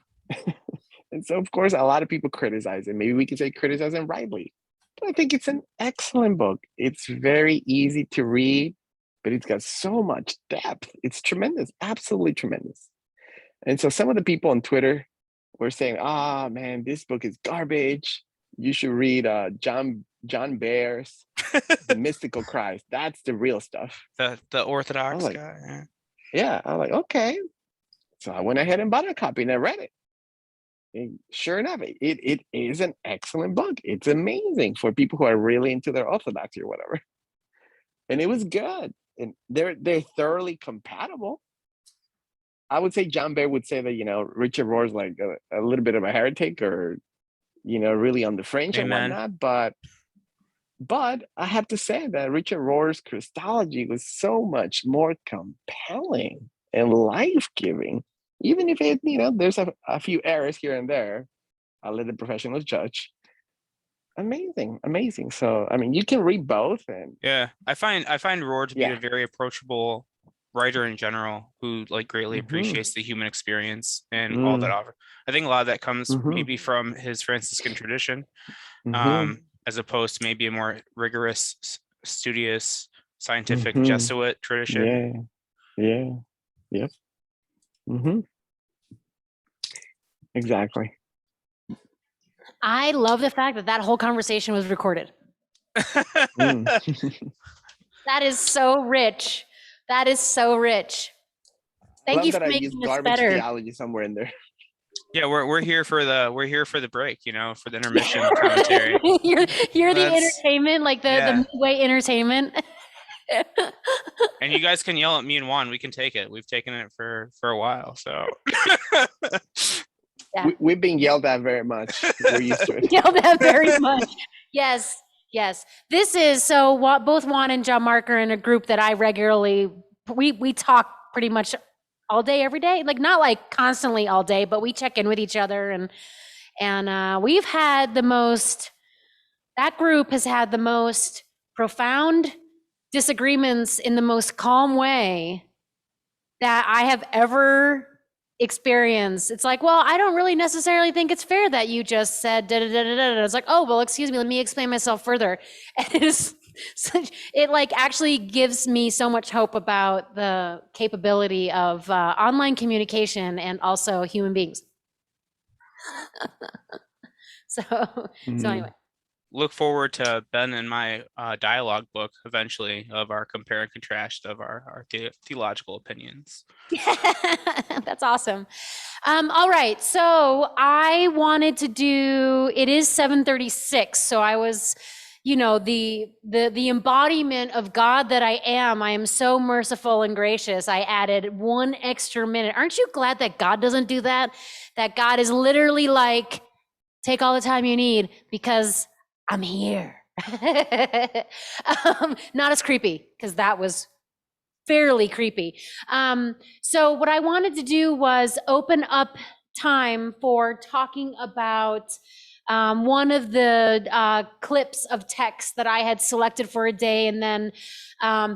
Speaker 1: And so, of course, a lot of people criticize it. Maybe we can say criticize it rightly. But I think it's an excellent book. It's very easy to read, but it's got so much depth. It's tremendous, absolutely tremendous. And so some of the people on Twitter were saying, "Ah, man, this book is garbage. You should read John Bear's The Mystical Christ. That's the real stuff."
Speaker 4: The
Speaker 1: I
Speaker 4: Orthodox
Speaker 1: was like,
Speaker 4: guy. Yeah.
Speaker 1: yeah, I'm like, okay. So I went ahead and bought a copy and I read it. And sure enough, it is an excellent book. It's amazing for people who are really into their orthodoxy or whatever. And it was good. And they're thoroughly compatible. I would say John Bear would say that, Richard Rohr's like a little bit of a heretic or, really on the fringe and
Speaker 4: Amen.
Speaker 1: whatnot. But I have to say that Richard Rohr's Christology was so much more compelling and life-giving, even if there's a few errors here and there. I'll let the professionals judge. Amazing, amazing. So I mean, you can read both, and
Speaker 4: Yeah, I find Rohr to be a
Speaker 1: yeah.
Speaker 4: very approachable writer in general who like greatly
Speaker 1: Mhm.
Speaker 4: appreciates the human experience and all that offer. I think a lot of that comes
Speaker 1: Mhm.
Speaker 4: maybe from his Franciscan tradition.
Speaker 1: Mhm.
Speaker 4: as opposed to maybe a more rigorous, studious, scientific
Speaker 1: Mhm.
Speaker 4: Jesuit tradition.
Speaker 1: Yeah. Yep. Hmm. Exactly.
Speaker 2: I love the fact that that whole conversation was recorded.
Speaker 1: Mm.
Speaker 2: That is so rich. That is so rich.
Speaker 1: I
Speaker 2: Thank
Speaker 1: love
Speaker 2: you
Speaker 1: that
Speaker 2: for
Speaker 1: I
Speaker 2: making
Speaker 1: used
Speaker 2: this
Speaker 1: garbage
Speaker 2: better.
Speaker 1: theology somewhere in there.
Speaker 4: Yeah, we're here for the break, for the intermission commentary.
Speaker 2: You're the
Speaker 4: That's-
Speaker 2: entertainment, like the
Speaker 4: yeah.
Speaker 2: midway entertainment.
Speaker 4: And you guys can yell at me and Juan. We can take it. We've taken it for a while. So
Speaker 2: Yeah.
Speaker 1: We've been yelled at very much. We're used to it.
Speaker 2: Yelled at very much. Yes, yes. This is so both Juan and John Mark are in a group that I regularly we talk pretty much all day, every day. Like not like constantly all day, but we check in with each other and we've had that group has had the most profound disagreements in the most calm way that I have ever experienced. It's like, well, I don't really necessarily think it's fair that you just said da da da da da. It's like, oh, well, excuse me, let me explain myself further. And it like actually gives me so much hope about the capability of online communication and also human beings. So
Speaker 1: Mhm.
Speaker 2: anyway.
Speaker 4: look forward to Ben and my dialogue book eventually of our compare and contrast of our theological opinions.
Speaker 2: That's awesome. All right. So I wanted to do, it is 7:36. So I was, the embodiment of God that I am so merciful and gracious. I added 1 extra minute. Aren't you glad that God doesn't do that? That God is literally like, take all the time you need because I'm here. Not as creepy, because that was fairly creepy. So what I wanted to do was open up time for talking about one of the clips of text that I had selected for a day. And then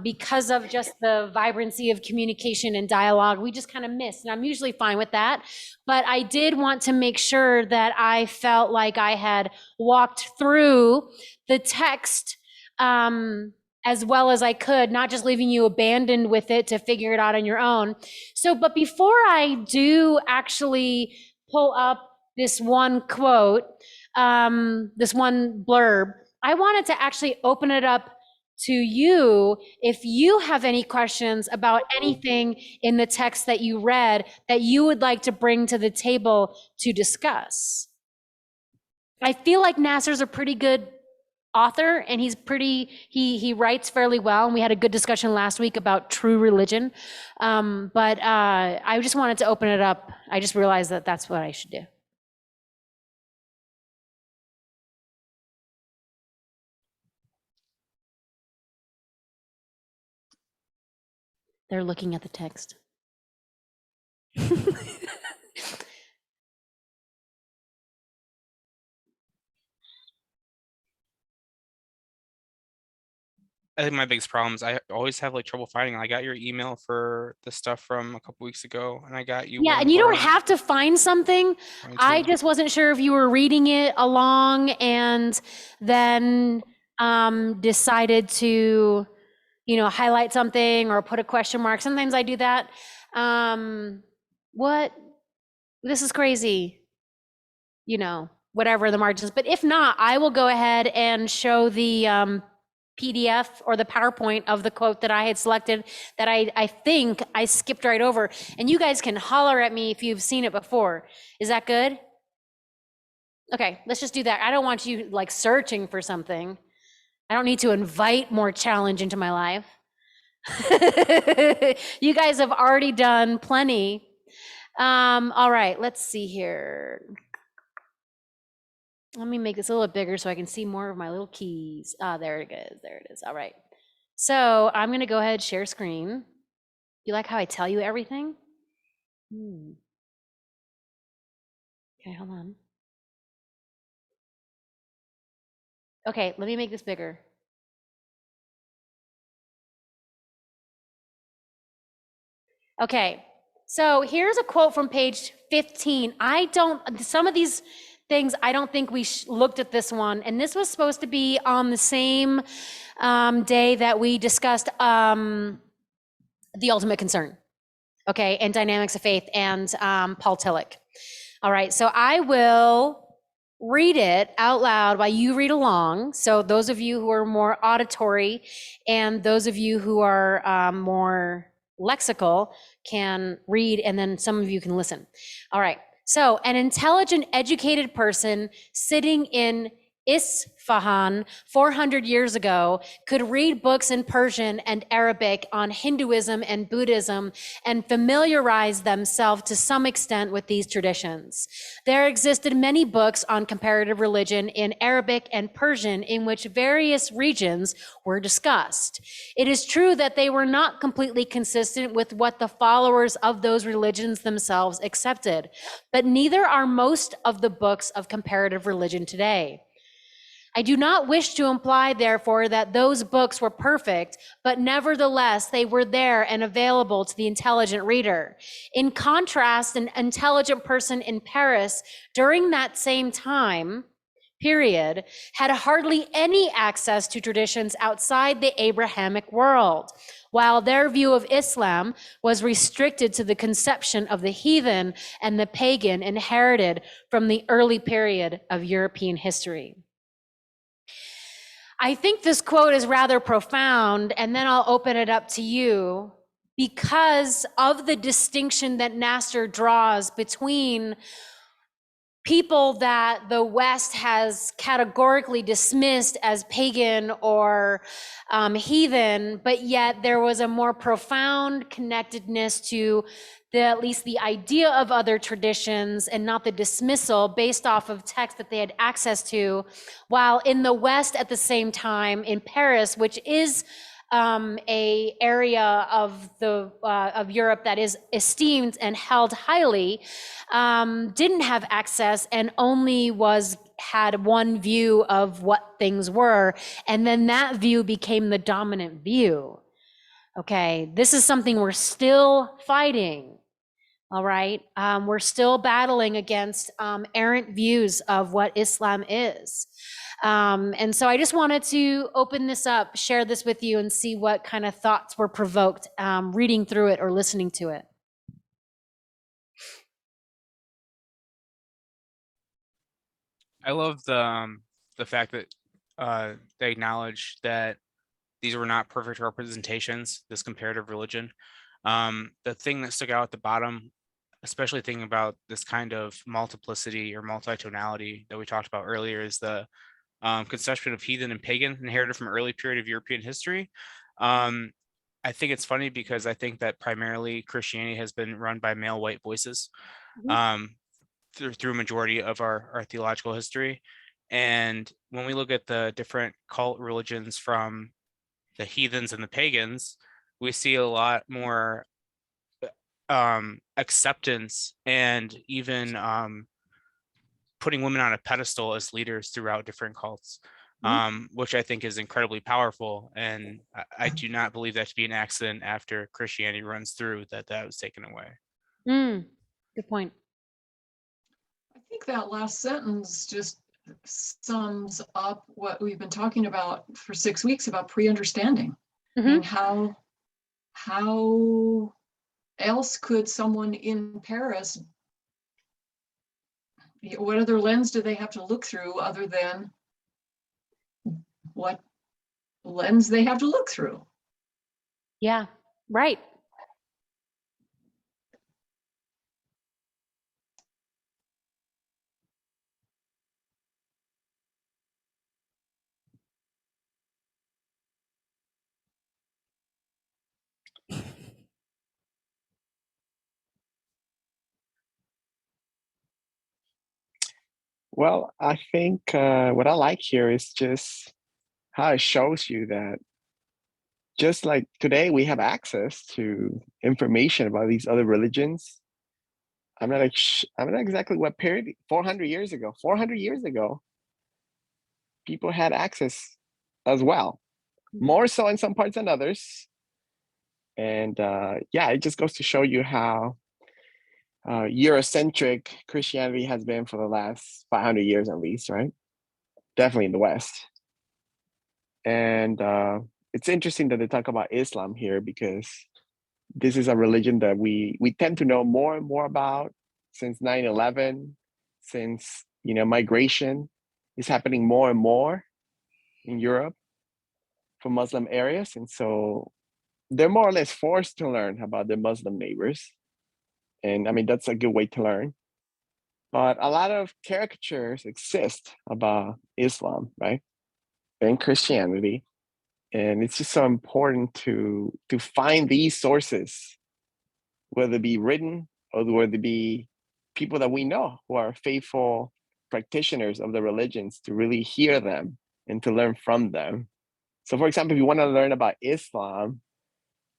Speaker 2: because of just the vibrancy of communication and dialogue, we just kind of missed. And I'm usually fine with that. But I did want to make sure that I felt like I had walked through the text as well as I could, not just leaving you abandoned with it to figure it out on your own. So, but before I do actually pull up this one quote, this one blurb, I wanted to actually open it up to you if you have any questions about anything in the text that you read that you would like to bring to the table to discuss. I feel like Nasser's a pretty good author and he writes fairly well, and we had a good discussion last week about true religion, but I just wanted to open it up. I just realized that that's what I should do. They're looking at the text.
Speaker 4: I think my biggest problem is I always have like trouble finding. I got your email for the stuff from a couple weeks ago, and I got you.
Speaker 2: Yeah,
Speaker 4: one
Speaker 2: and you don't
Speaker 4: from
Speaker 2: have to find something. I
Speaker 4: 22.
Speaker 2: just wasn't sure if you were reading it along and then decided to, highlight something or put a question mark. Sometimes I do that. What? This is crazy. Whatever the margins. But if not, I will go ahead and show the PDF or the PowerPoint of the quote that I had selected that I think I skipped right over. And you guys can holler at me if you've seen it before. Is that good? Okay, let's just do that. I don't want you like searching for something. I don't need to invite more challenge into my life. You guys have already done plenty. All right, let's see here. Let me make this a little bigger so I can see more of my little keys. There it is. There it is. All right. So I'm going to go ahead and share screen. You like how I tell you everything? Okay, hold on. Okay, let me make this bigger. Okay, so here's a quote from page 15. Some of these things, I don't think we looked at this one. And this was supposed to be on the same day that we discussed The Ultimate Concern, okay, and Dynamics of Faith and Paul Tillich. All right, so I will read it out loud while you read along. So those of you who are more auditory and those of you who are more lexical can read, and then some of you can listen. All right. So an intelligent, educated person sitting in Isfahan 400 years ago could read books in Persian and Arabic on Hinduism and Buddhism and familiarize themselves to some extent with these traditions. There existed many books on comparative religion in Arabic and Persian in which various regions were discussed. It is true that they were not completely consistent with what the followers of those religions themselves accepted, but neither are most of the books of comparative religion today. I do not wish to imply, therefore, that those books were perfect, but nevertheless, they were there and available to the intelligent reader. In contrast, an intelligent person in Paris during that same time period had hardly any access to traditions outside the Abrahamic world, while their view of Islam was restricted to the conception of the heathen and the pagan inherited from the early period of European history. I think this quote is rather profound, and then I'll open it up to you because of the distinction that Nasser draws between people that the West has categorically dismissed as pagan or heathen, but yet there was a more profound connectedness to at least the idea of other traditions and not the dismissal based off of text that they had access to, while in the West at the same time, in Paris, which is a area of Europe that is esteemed and held highly, didn't have access and only had one view of what things were, and then that view became the dominant view. Okay, this is something we're still fighting. All right, we're still battling against errant views of what Islam is. And so I just wanted to open this up, share this with you, and see what kind of thoughts were provoked reading through it or listening to it.
Speaker 4: I love the fact that they acknowledge that these were not perfect representations, this comparative religion. The thing that stuck out at the bottom, especially thinking about this kind of multiplicity or multitonality that we talked about earlier, is the conception of heathen and pagan inherited from early period of European history. I think it's funny because I think that primarily Christianity has been run by male white voices through majority of our theological history. And when we look at the different cult religions from the heathens and the pagans, we see a lot more acceptance and even putting women on a pedestal as leaders throughout different cults, which I think is incredibly powerful. And I do not believe that to be an accident after Christianity runs through that was taken away.
Speaker 2: Good point.
Speaker 5: I think that last sentence just sums up what we've been talking about for 6 weeks about pre-understanding. And how else could someone in Paris, what other lens do they have to look through other than what lens they have to look through?
Speaker 2: Yeah, right.
Speaker 1: Well, I think what I like here is just how it shows you that just like today we have access to information about these other religions. I'm not exactly what period. 400 years ago. 400 years ago, people had access as well, more so in some parts than others. And yeah, it just goes to show you how Eurocentric Christianity has been for the last 500 years at least, right? Definitely in the West. And it's interesting that they talk about Islam here because this is a religion that we tend to know more and more about since 9/11, since migration is happening more and more in Europe from Muslim areas, and so they're more or less forced to learn about their Muslim neighbors. And I mean, that's a good way to learn. But a lot of caricatures exist about Islam, right? And Christianity. And it's just so important to find these sources, whether it be written or whether it be people that we know who are faithful practitioners of the religions, to really hear them and to learn from them. So for example, if you want to learn about Islam,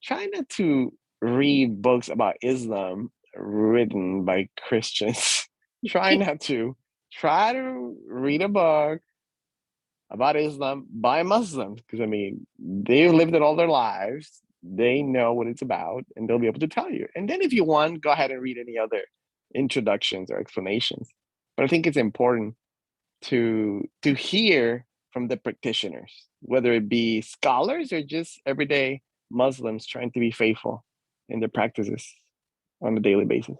Speaker 1: try not to read books about Islam written by Christians. Try to read a book about Islam by Muslims, because I mean, they've lived it all their lives. They know what it's about, and they'll be able to tell you. And then if you want, go ahead and read any other introductions or explanations. But I think it's important to hear from the practitioners, whether it be scholars or just everyday Muslims trying to be faithful in their practices on a daily basis.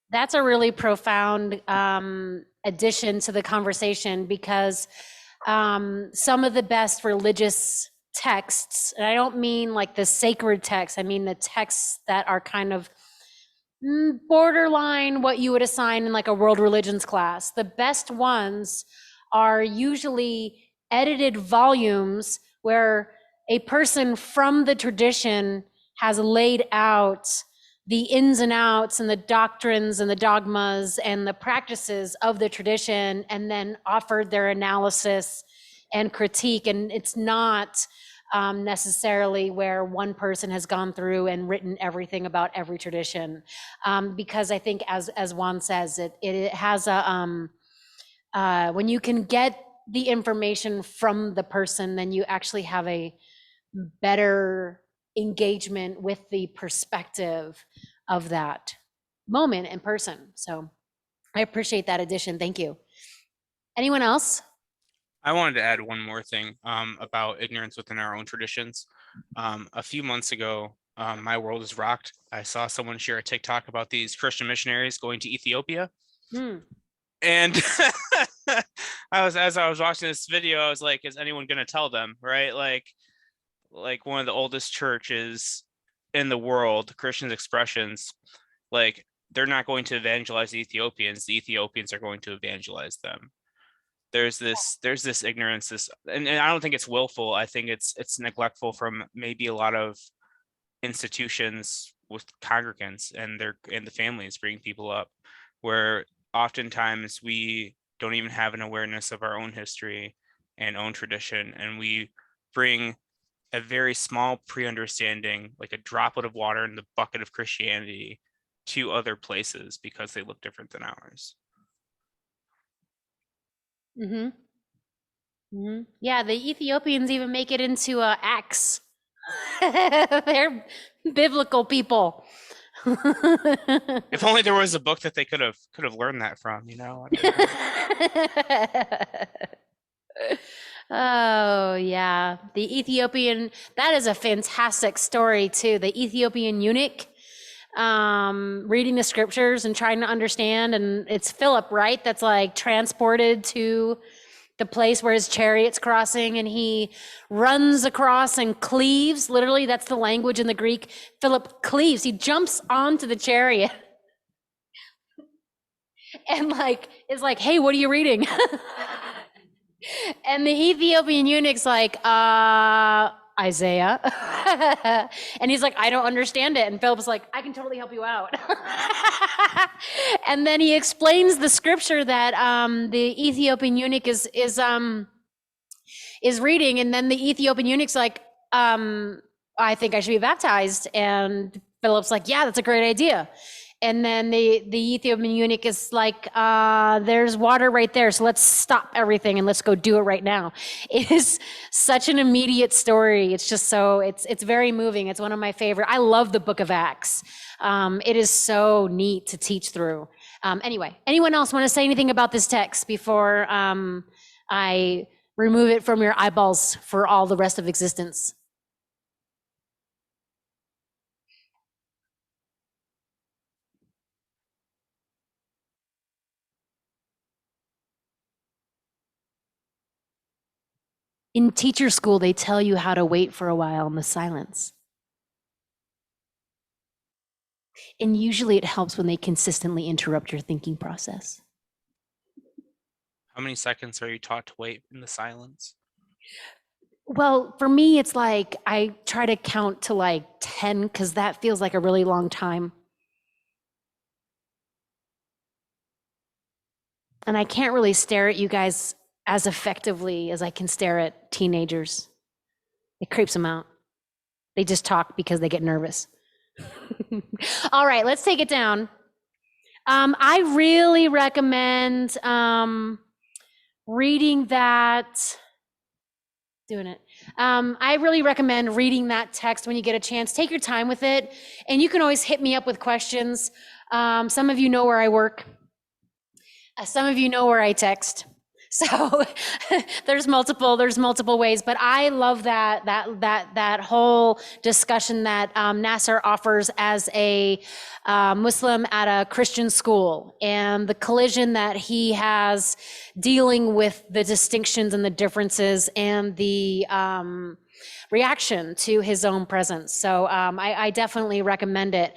Speaker 2: That's a really profound addition to the conversation, because some of the best religious texts, and I don't mean like the sacred texts, I mean the texts that are kind of borderline what you would assign in like a world religions class. The best ones are usually edited volumes where a person from the tradition has laid out the ins and outs and the doctrines and the dogmas and the practices of the tradition, and then offered their analysis and critique. And it's not necessarily where one person has gone through and written everything about every tradition, because I think, as Juan says, it has a when you can get the information from the person, then you actually have a better engagement with the perspective of that moment in person. So I appreciate that addition. Thank you. Anyone else?
Speaker 4: I wanted to add one more thing about ignorance within our own traditions. A few months ago, my world is rocked. I saw someone share a TikTok about these Christian missionaries going to Ethiopia. And as I was watching this video, I was like, is anyone going to tell them, right? Like one of the oldest churches in the world, Christians Expressions, like they're not going to evangelize the Ethiopians are going to evangelize them. There's this ignorance, and I don't think it's willful. I think it's neglectful from maybe a lot of institutions with congregants and the families bringing people up, where oftentimes we don't even have an awareness of our own history and own tradition, and we bring a very small pre-understanding, like a droplet of water in the bucket of Christianity, to other places because they look different than ours.
Speaker 2: Yeah, the Ethiopians even make it into Acts. They're biblical people.
Speaker 4: If only there was a book that they could have learned that from,
Speaker 2: Oh yeah, the Ethiopian, that is a fantastic story too. The Ethiopian eunuch reading the scriptures and trying to understand, and it's Philip, right? That's like transported to the place where his chariot's crossing, and he runs across and cleaves. Literally, that's the language in the Greek. Philip cleaves. He jumps onto the chariot and like is like, hey, what are you reading? And the Ethiopian eunuch's like, Isaiah. And he's like, I don't understand it. And Philip's like, I can totally help you out. And then he explains the scripture that the Ethiopian eunuch is reading. And then the Ethiopian eunuch's like, I think I should be baptized. And Philip's like, yeah, that's a great idea. And then the Ethiopian eunuch is like, there's water right there, so let's stop everything and let's go do it right now. It is such an immediate story. It's just so, it's very moving. It's one of my favorite. I love the book of Acts. It is so neat to teach through. Anyway, anyone else want to say anything about this text before I remove it from your eyeballs for all the rest of existence? In teacher school, they tell you how to wait for a while in the silence. And usually it helps when they consistently interrupt your thinking process.
Speaker 4: How many seconds are you taught to wait in the silence?
Speaker 2: Well, for me, it's like I try to count to like 10 because that feels like a really long time. And I can't really stare at you guys as effectively as I can stare at teenagers. It creeps them out. They just talk because they get nervous. All right, let's take it down. I really recommend reading that. Doing it. I really recommend reading that text when you get a chance. Take your time with it, and you can always hit me up with questions. Some of you know where I work. Some of you know where I text. So there's multiple ways, but I love that whole discussion that Nasser offers as a Muslim at a Christian school, and the collision that he has dealing with the distinctions and the differences and the reaction to his own presence. So I definitely recommend it.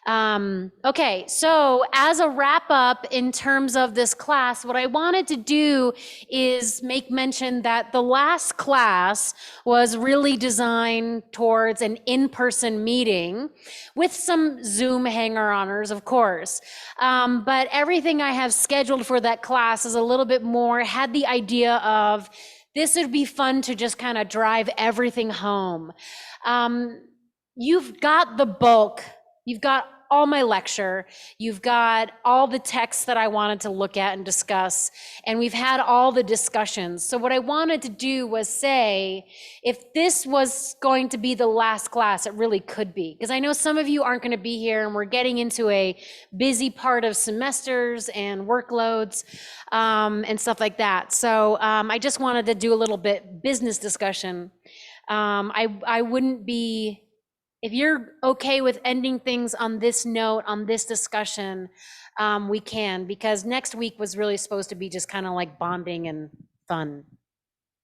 Speaker 2: Okay, so as a wrap up in terms of this class, what I wanted to do is make mention that the last class was really designed towards an in-person meeting with some Zoom hanger-oners, of course. But everything I have scheduled for that class is a little bit more, had the idea of this would be fun to just kind of drive everything home. You've got the bulk. You've got all my lecture, you've got all the texts that I wanted to look at and discuss, and we've had all the discussions. So what I wanted to do was say, if this was going to be the last class, it really could be, because I know some of you aren't going to be here, and we're getting into a busy part of semesters and workloads and stuff like that. So I just wanted to do a little bit business discussion. I wouldn't be, if you're okay with ending things on this note, on this discussion, we can, because next week was really supposed to be just kind of like bonding and fun.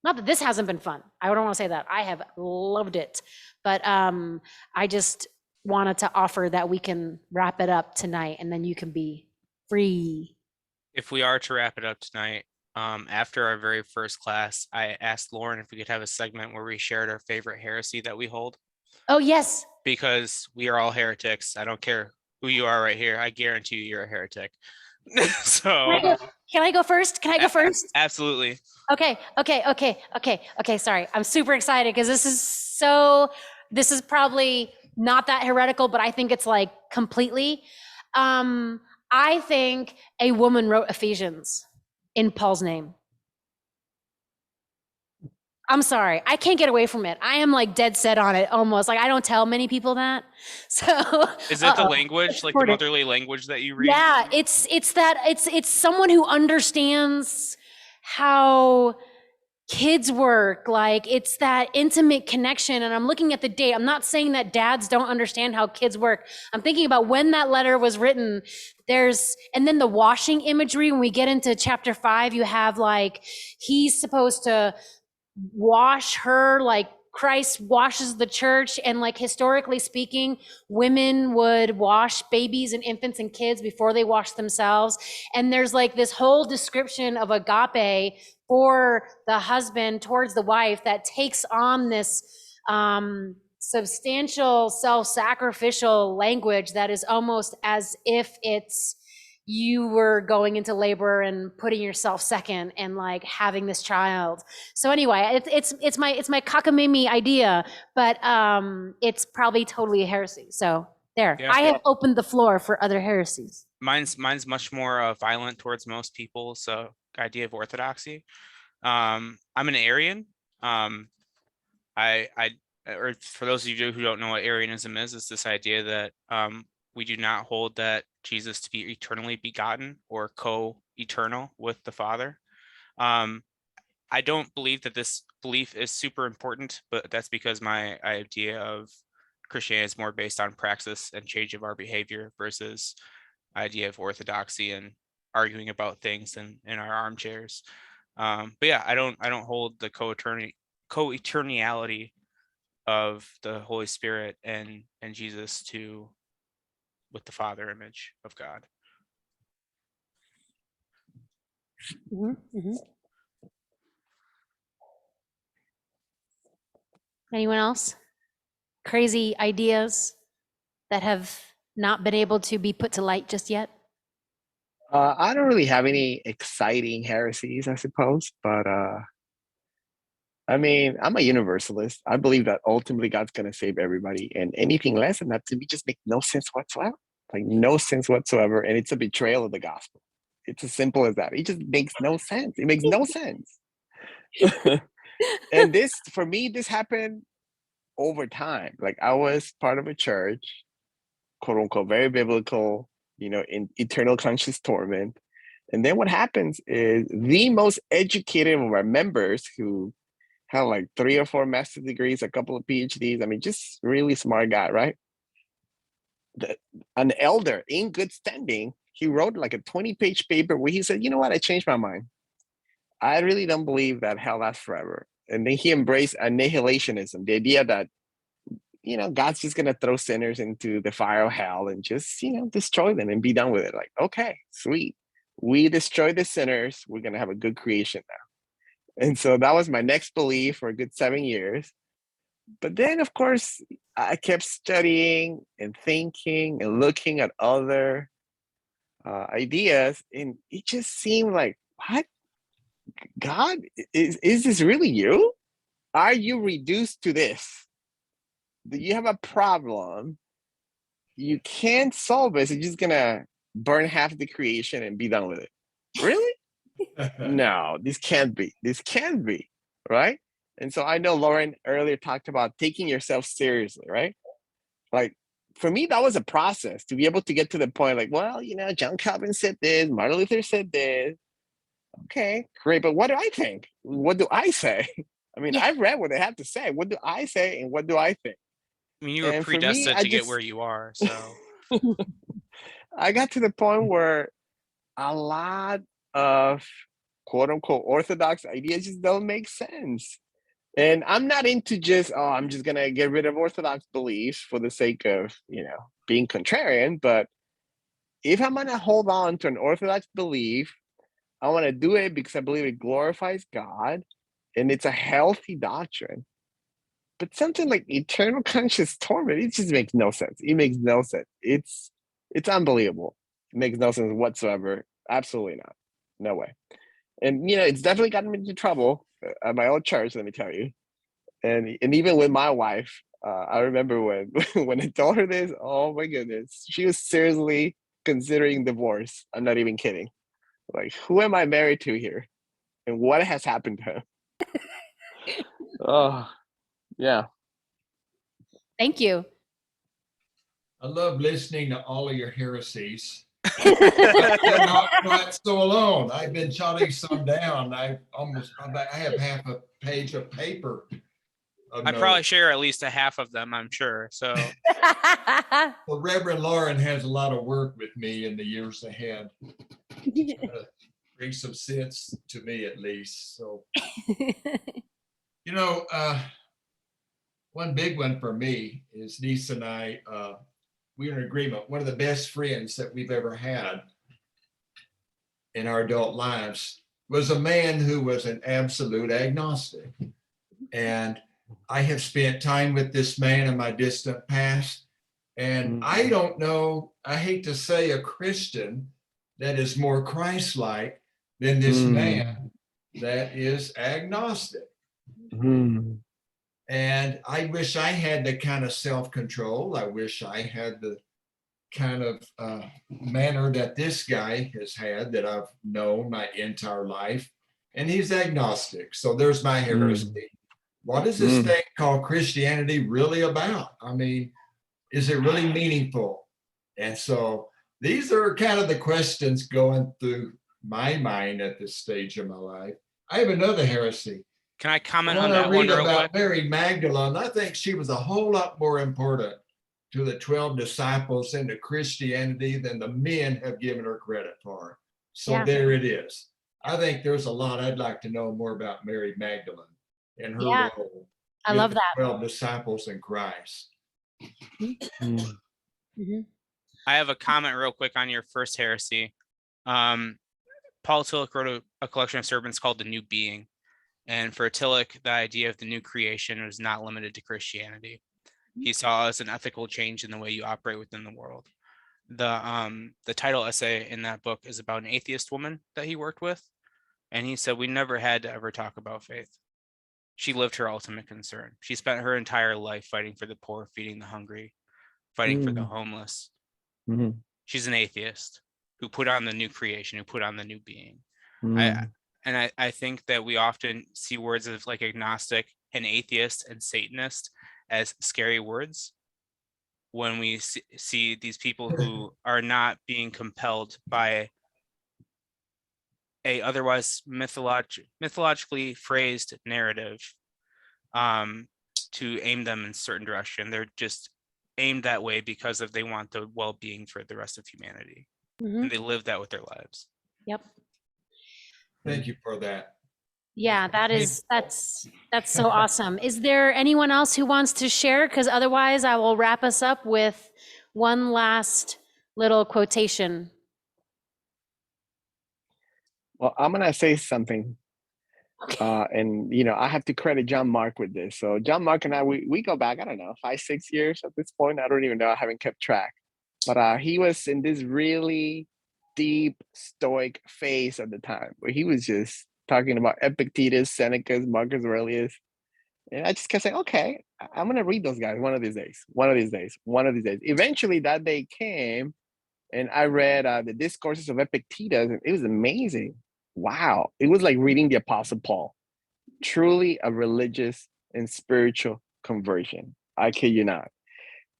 Speaker 2: Not that this hasn't been fun. I don't want to say that. I have loved it. But I just wanted to offer that we can wrap it up tonight, and then you can be free.
Speaker 4: If we are to wrap it up tonight, after our very first class, I asked Lauren if we could have a segment where we shared our favorite heresy that we hold.
Speaker 2: Oh, yes.
Speaker 4: Because we are all heretics. I don't care who you are right here. I guarantee you you're a heretic. So
Speaker 2: Can I go first? Can I go first?
Speaker 4: Absolutely.
Speaker 2: Okay. Sorry. I'm super excited because this is probably not that heretical, but I think it's like completely. I think a woman wrote Ephesians in Paul's name. I'm sorry, I can't get away from it. I am like dead set on it almost. Like I don't tell many people that. So
Speaker 4: is that the language, like the motherly language that you read?
Speaker 2: Yeah, it's someone who understands how kids work. Like it's that intimate connection. And I'm looking at the date. I'm not saying that dads don't understand how kids work. I'm thinking about when that letter was written. And then the washing imagery, when we get into chapter 5, you have like, he's supposed to wash her like Christ washes the church. And like historically speaking, women would wash babies and infants and kids before they wash themselves. And there's like this whole description of agape for the husband towards the wife that takes on this substantial self-sacrificial language that is almost as if it's you were going into labor and putting yourself second and like having this child. So anyway, it's my cockamamie idea, but it's probably totally a heresy. So there, I have opened the floor for other heresies.
Speaker 4: Mine's much more violent towards most people. So idea of orthodoxy. I'm an Arian. Or for those of you who don't know what Arianism is, it's this idea that we do not hold that Jesus to be eternally begotten or co-eternal with the Father. I don't believe that this belief is super important, but that's because my idea of Christianity is more based on praxis and change of our behavior versus idea of orthodoxy and arguing about things in our armchairs. But yeah, I don't hold the co-eternality of the Holy Spirit and Jesus to with the Father image of God.
Speaker 2: Mhm, mhm. Anyone else? Crazy ideas that have not been able to be put to light just yet?
Speaker 1: I don't really have any exciting heresies, I suppose, but I mean, I'm a universalist. I believe that ultimately God's gonna save everybody, and anything less than that to me just makes no sense whatsoever. Like no sense whatsoever, and it's a betrayal of the gospel. It's as simple as that. It just makes no sense. It makes no sense. And this, for me, this happened over time. Like I was part of a church, quote unquote, very biblical, in eternal conscious torment. And then what happens is the most educated of our members who have like 3 or 4 master's degrees, a couple of PhDs, I mean, just really smart guy, right? An elder in good standing, he wrote like a 20-page paper where he said, you know what, I changed my mind. I really don't believe that hell lasts forever. And then he embraced annihilationism, the idea that, God's just going to throw sinners into the fire of hell and just, destroy them and be done with it. Like, okay, sweet. We destroy the sinners. We're going to have a good creation now. And so that was my next belief for a good 7 years. But then, of course, I kept studying and thinking and looking at other ideas. And it just seemed like, what? God, is this really you? Are you reduced to this? Do you have a problem? You can't solve it. So you're just gonna burn half the creation and be done with it. Really? No, this can't be. This can't be, right? And so I know Lauren earlier talked about taking yourself seriously, right? Like for me, that was a process to be able to get to the point like, well, John Calvin said this, Martin Luther said this. Okay, great. But what do I think? What do I say? I mean,
Speaker 2: Yeah.
Speaker 1: I've read what they have to say. What do I say and what do I think?
Speaker 4: I mean, you were
Speaker 1: And for me,
Speaker 4: predestined
Speaker 1: I
Speaker 4: to get
Speaker 1: just
Speaker 4: where you are, so
Speaker 1: I got to the point where a lot of quote unquote orthodox ideas just don't make sense. And I'm not into just, oh, I'm just gonna get rid of orthodox beliefs for the sake of, being contrarian. But if I'm gonna hold on to an orthodox belief, I want to do it because I believe it glorifies God and it's a healthy doctrine. But something like eternal conscious torment, it just makes no sense. It makes no sense. It's unbelievable. It makes no sense whatsoever. Absolutely not. No way. And it's definitely gotten me into trouble at my old church, let me tell you. And even with my wife, I remember when when I told her this, oh my goodness, she was seriously considering divorce. I'm not even kidding. Like, who am I married to here? And what has happened to her? Oh, yeah.
Speaker 2: Thank you.
Speaker 6: I love listening to all of your heresies. You're not quite so alone. I've been jotting some down. I have half a page of paper.
Speaker 4: I probably share at least a half of them, I'm sure. So
Speaker 6: Well, Reverend Lauren has a lot of work with me in the years ahead. Bring some sense to me at least. So, one big one for me is Lisa and I, we're in agreement. One of the best friends that we've ever had in our adult lives was a man who was an absolute agnostic. And I have spent time with this man in my distant past. And I don't know, I hate to say a Christian that is more Christ-like than this man that is agnostic. And I wish I had the kind of self-control. I wish I had the kind of manner that this guy has had that I've known my entire life. And he's agnostic. So there's my heresy. What is this thing called Christianity really about? I mean, is it really meaningful? And so these are kind of the questions going through my mind at this stage of my life. I have another heresy.
Speaker 4: Can I
Speaker 6: I
Speaker 4: comment on
Speaker 6: want to
Speaker 4: that one
Speaker 6: read
Speaker 4: real
Speaker 6: about
Speaker 4: quick?
Speaker 6: Mary Magdalene. I think she was a whole lot more important to the 12 disciples into Christianity than the men have given her credit for. So
Speaker 2: Yeah.
Speaker 6: there it is. I think there's a lot I'd like to know more about Mary Magdalene and her
Speaker 2: Yeah,
Speaker 6: role
Speaker 2: I
Speaker 6: with
Speaker 2: love
Speaker 6: the
Speaker 2: that.
Speaker 6: 12 disciples in Christ.
Speaker 1: Mm.
Speaker 2: Mhm.
Speaker 4: I have a comment real quick on your first heresy. Paul Tillich wrote a collection of sermons called The New Being. And for Tillich, the idea of the new creation was not limited to Christianity. He saw as an ethical change in the way you operate within the world. The title essay in that book is about an atheist woman that he worked with. And he said, we never had to ever talk about faith. She lived her ultimate concern. She spent her entire life fighting for the poor, feeding the hungry, fighting for the homeless.
Speaker 1: Mhm.
Speaker 4: She's an atheist who put on the new creation, who put on the new being.
Speaker 1: Mm.
Speaker 4: I think that we often see words of like agnostic and atheist and Satanist as scary words when we see these people who are not being compelled by a otherwise mythologically phrased narrative to aim them in certain direction. They're just aimed that way because of they want the well-being for the rest of humanity.
Speaker 2: Mhm.
Speaker 4: And they live that with their lives.
Speaker 2: Yep.
Speaker 6: Thank you for that.
Speaker 2: Yeah, that's so awesome. Is there anyone else who wants to share? Because otherwise I will wrap us up with one last little quotation.
Speaker 1: Well, I'm gonna say something, and I have to credit John Mark with this. So John Mark and I, we go back, I don't know, 5, 6 years at this point. I don't even know. I haven't kept track. But he was in this really deep stoic phase at the time where he was just talking about Epictetus, Seneca, Marcus Aurelius. And I just kept saying, okay, I'm gonna read those guys one of these days, one of these days, one of these days. Eventually that day came and I read the Discourses of Epictetus, and it was amazing. Wow. It was like reading the Apostle Paul. Truly a religious and spiritual conversion. I kid you not.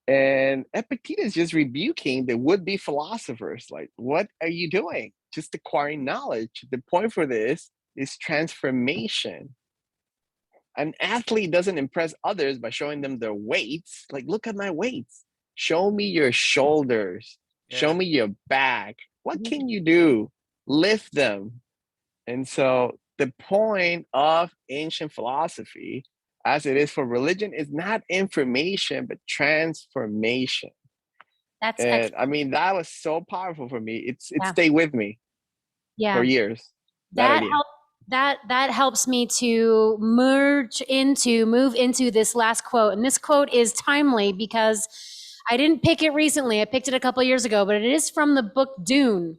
Speaker 1: And Epictetus just rebuking the would-be philosophers. Like, what are you doing? Just acquiring knowledge. The point for this is transformation. An athlete doesn't impress others by showing them their weights. Like, look at my weights. Show me your shoulders. Show me your back. What can you do? Lift them. And so the point of ancient philosophy, as it is for religion, is not information, but transformation.
Speaker 2: That's
Speaker 1: And
Speaker 2: excellent.
Speaker 1: I mean, that was so powerful for me. It
Speaker 2: Yeah.
Speaker 1: stayed with me
Speaker 2: Yeah.
Speaker 1: for years. That
Speaker 2: That
Speaker 1: idea.
Speaker 2: that helps me to move into this last quote. And this quote is timely because I didn't pick it recently. I picked it a couple years ago, but it is from the book Dune.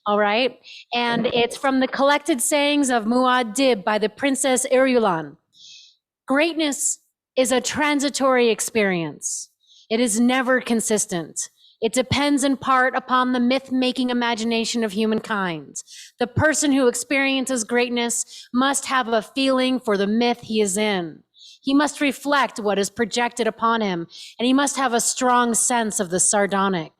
Speaker 2: All right. And it's from the collected sayings of Muad'Dib by the Princess Irulan. Greatness is a transitory experience. It is never consistent. It depends in part upon the myth-making imagination of humankind. The person who experiences greatness must have a feeling for the myth he is in. He must reflect what is projected upon him, and he must have a strong sense of the sardonic.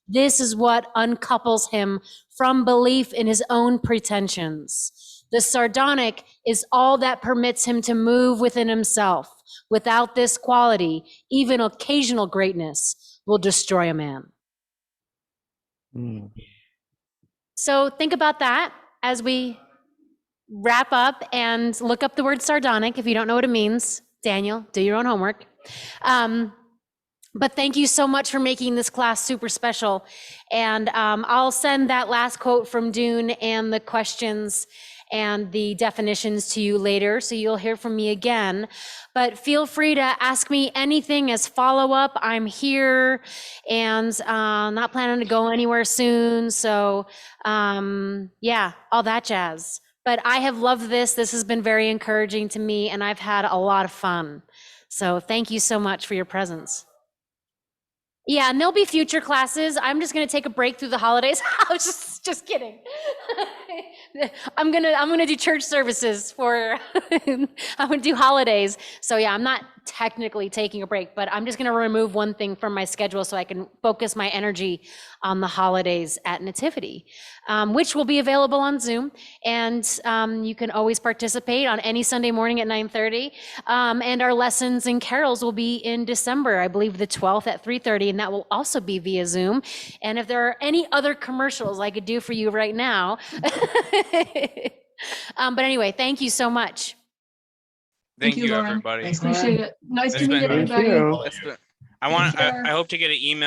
Speaker 2: This is what uncouples him from belief in his own pretensions. The sardonic is all that permits him to move within himself. Without this quality, even occasional greatness will destroy a man.
Speaker 1: Mm.
Speaker 2: So think about that as we wrap up and look up the word sardonic. If you don't know what it means, Daniel, do your own homework. But thank you so much for making this class super special. And I'll send that last quote from Dune and the questions and the definitions to you later, so you'll hear from me again. But feel free to ask me anything as follow-up. I'm here and not planning to go anywhere soon. So yeah, all that jazz. But I have loved this. This has been very encouraging to me, and I've had a lot of fun. So thank you so much for your presence. Yeah, and there'll be future classes. I'm just gonna take a break through the holidays. I was just kidding. I'm gonna do church services for I'm gonna do holidays. So yeah, I'm not technically taking a break, but I'm just going to remove one thing from my schedule so I can focus my energy on the holidays at Nativity, which will be available on Zoom. And you can always participate on any Sunday morning at 9:30. And our lessons and carols will be in December, I believe the 12th at 3:30, and that will also be via Zoom. And if there are any other commercials I could do for you right now. But anyway, thank you so much.
Speaker 4: Thank you,
Speaker 5: Lauren.
Speaker 4: everybody.
Speaker 5: Appreciate it. Nice to
Speaker 4: It's
Speaker 5: meet
Speaker 4: been-
Speaker 5: everybody.
Speaker 1: Thank you.
Speaker 4: It's been- I want,
Speaker 5: care.
Speaker 4: I hope to get an email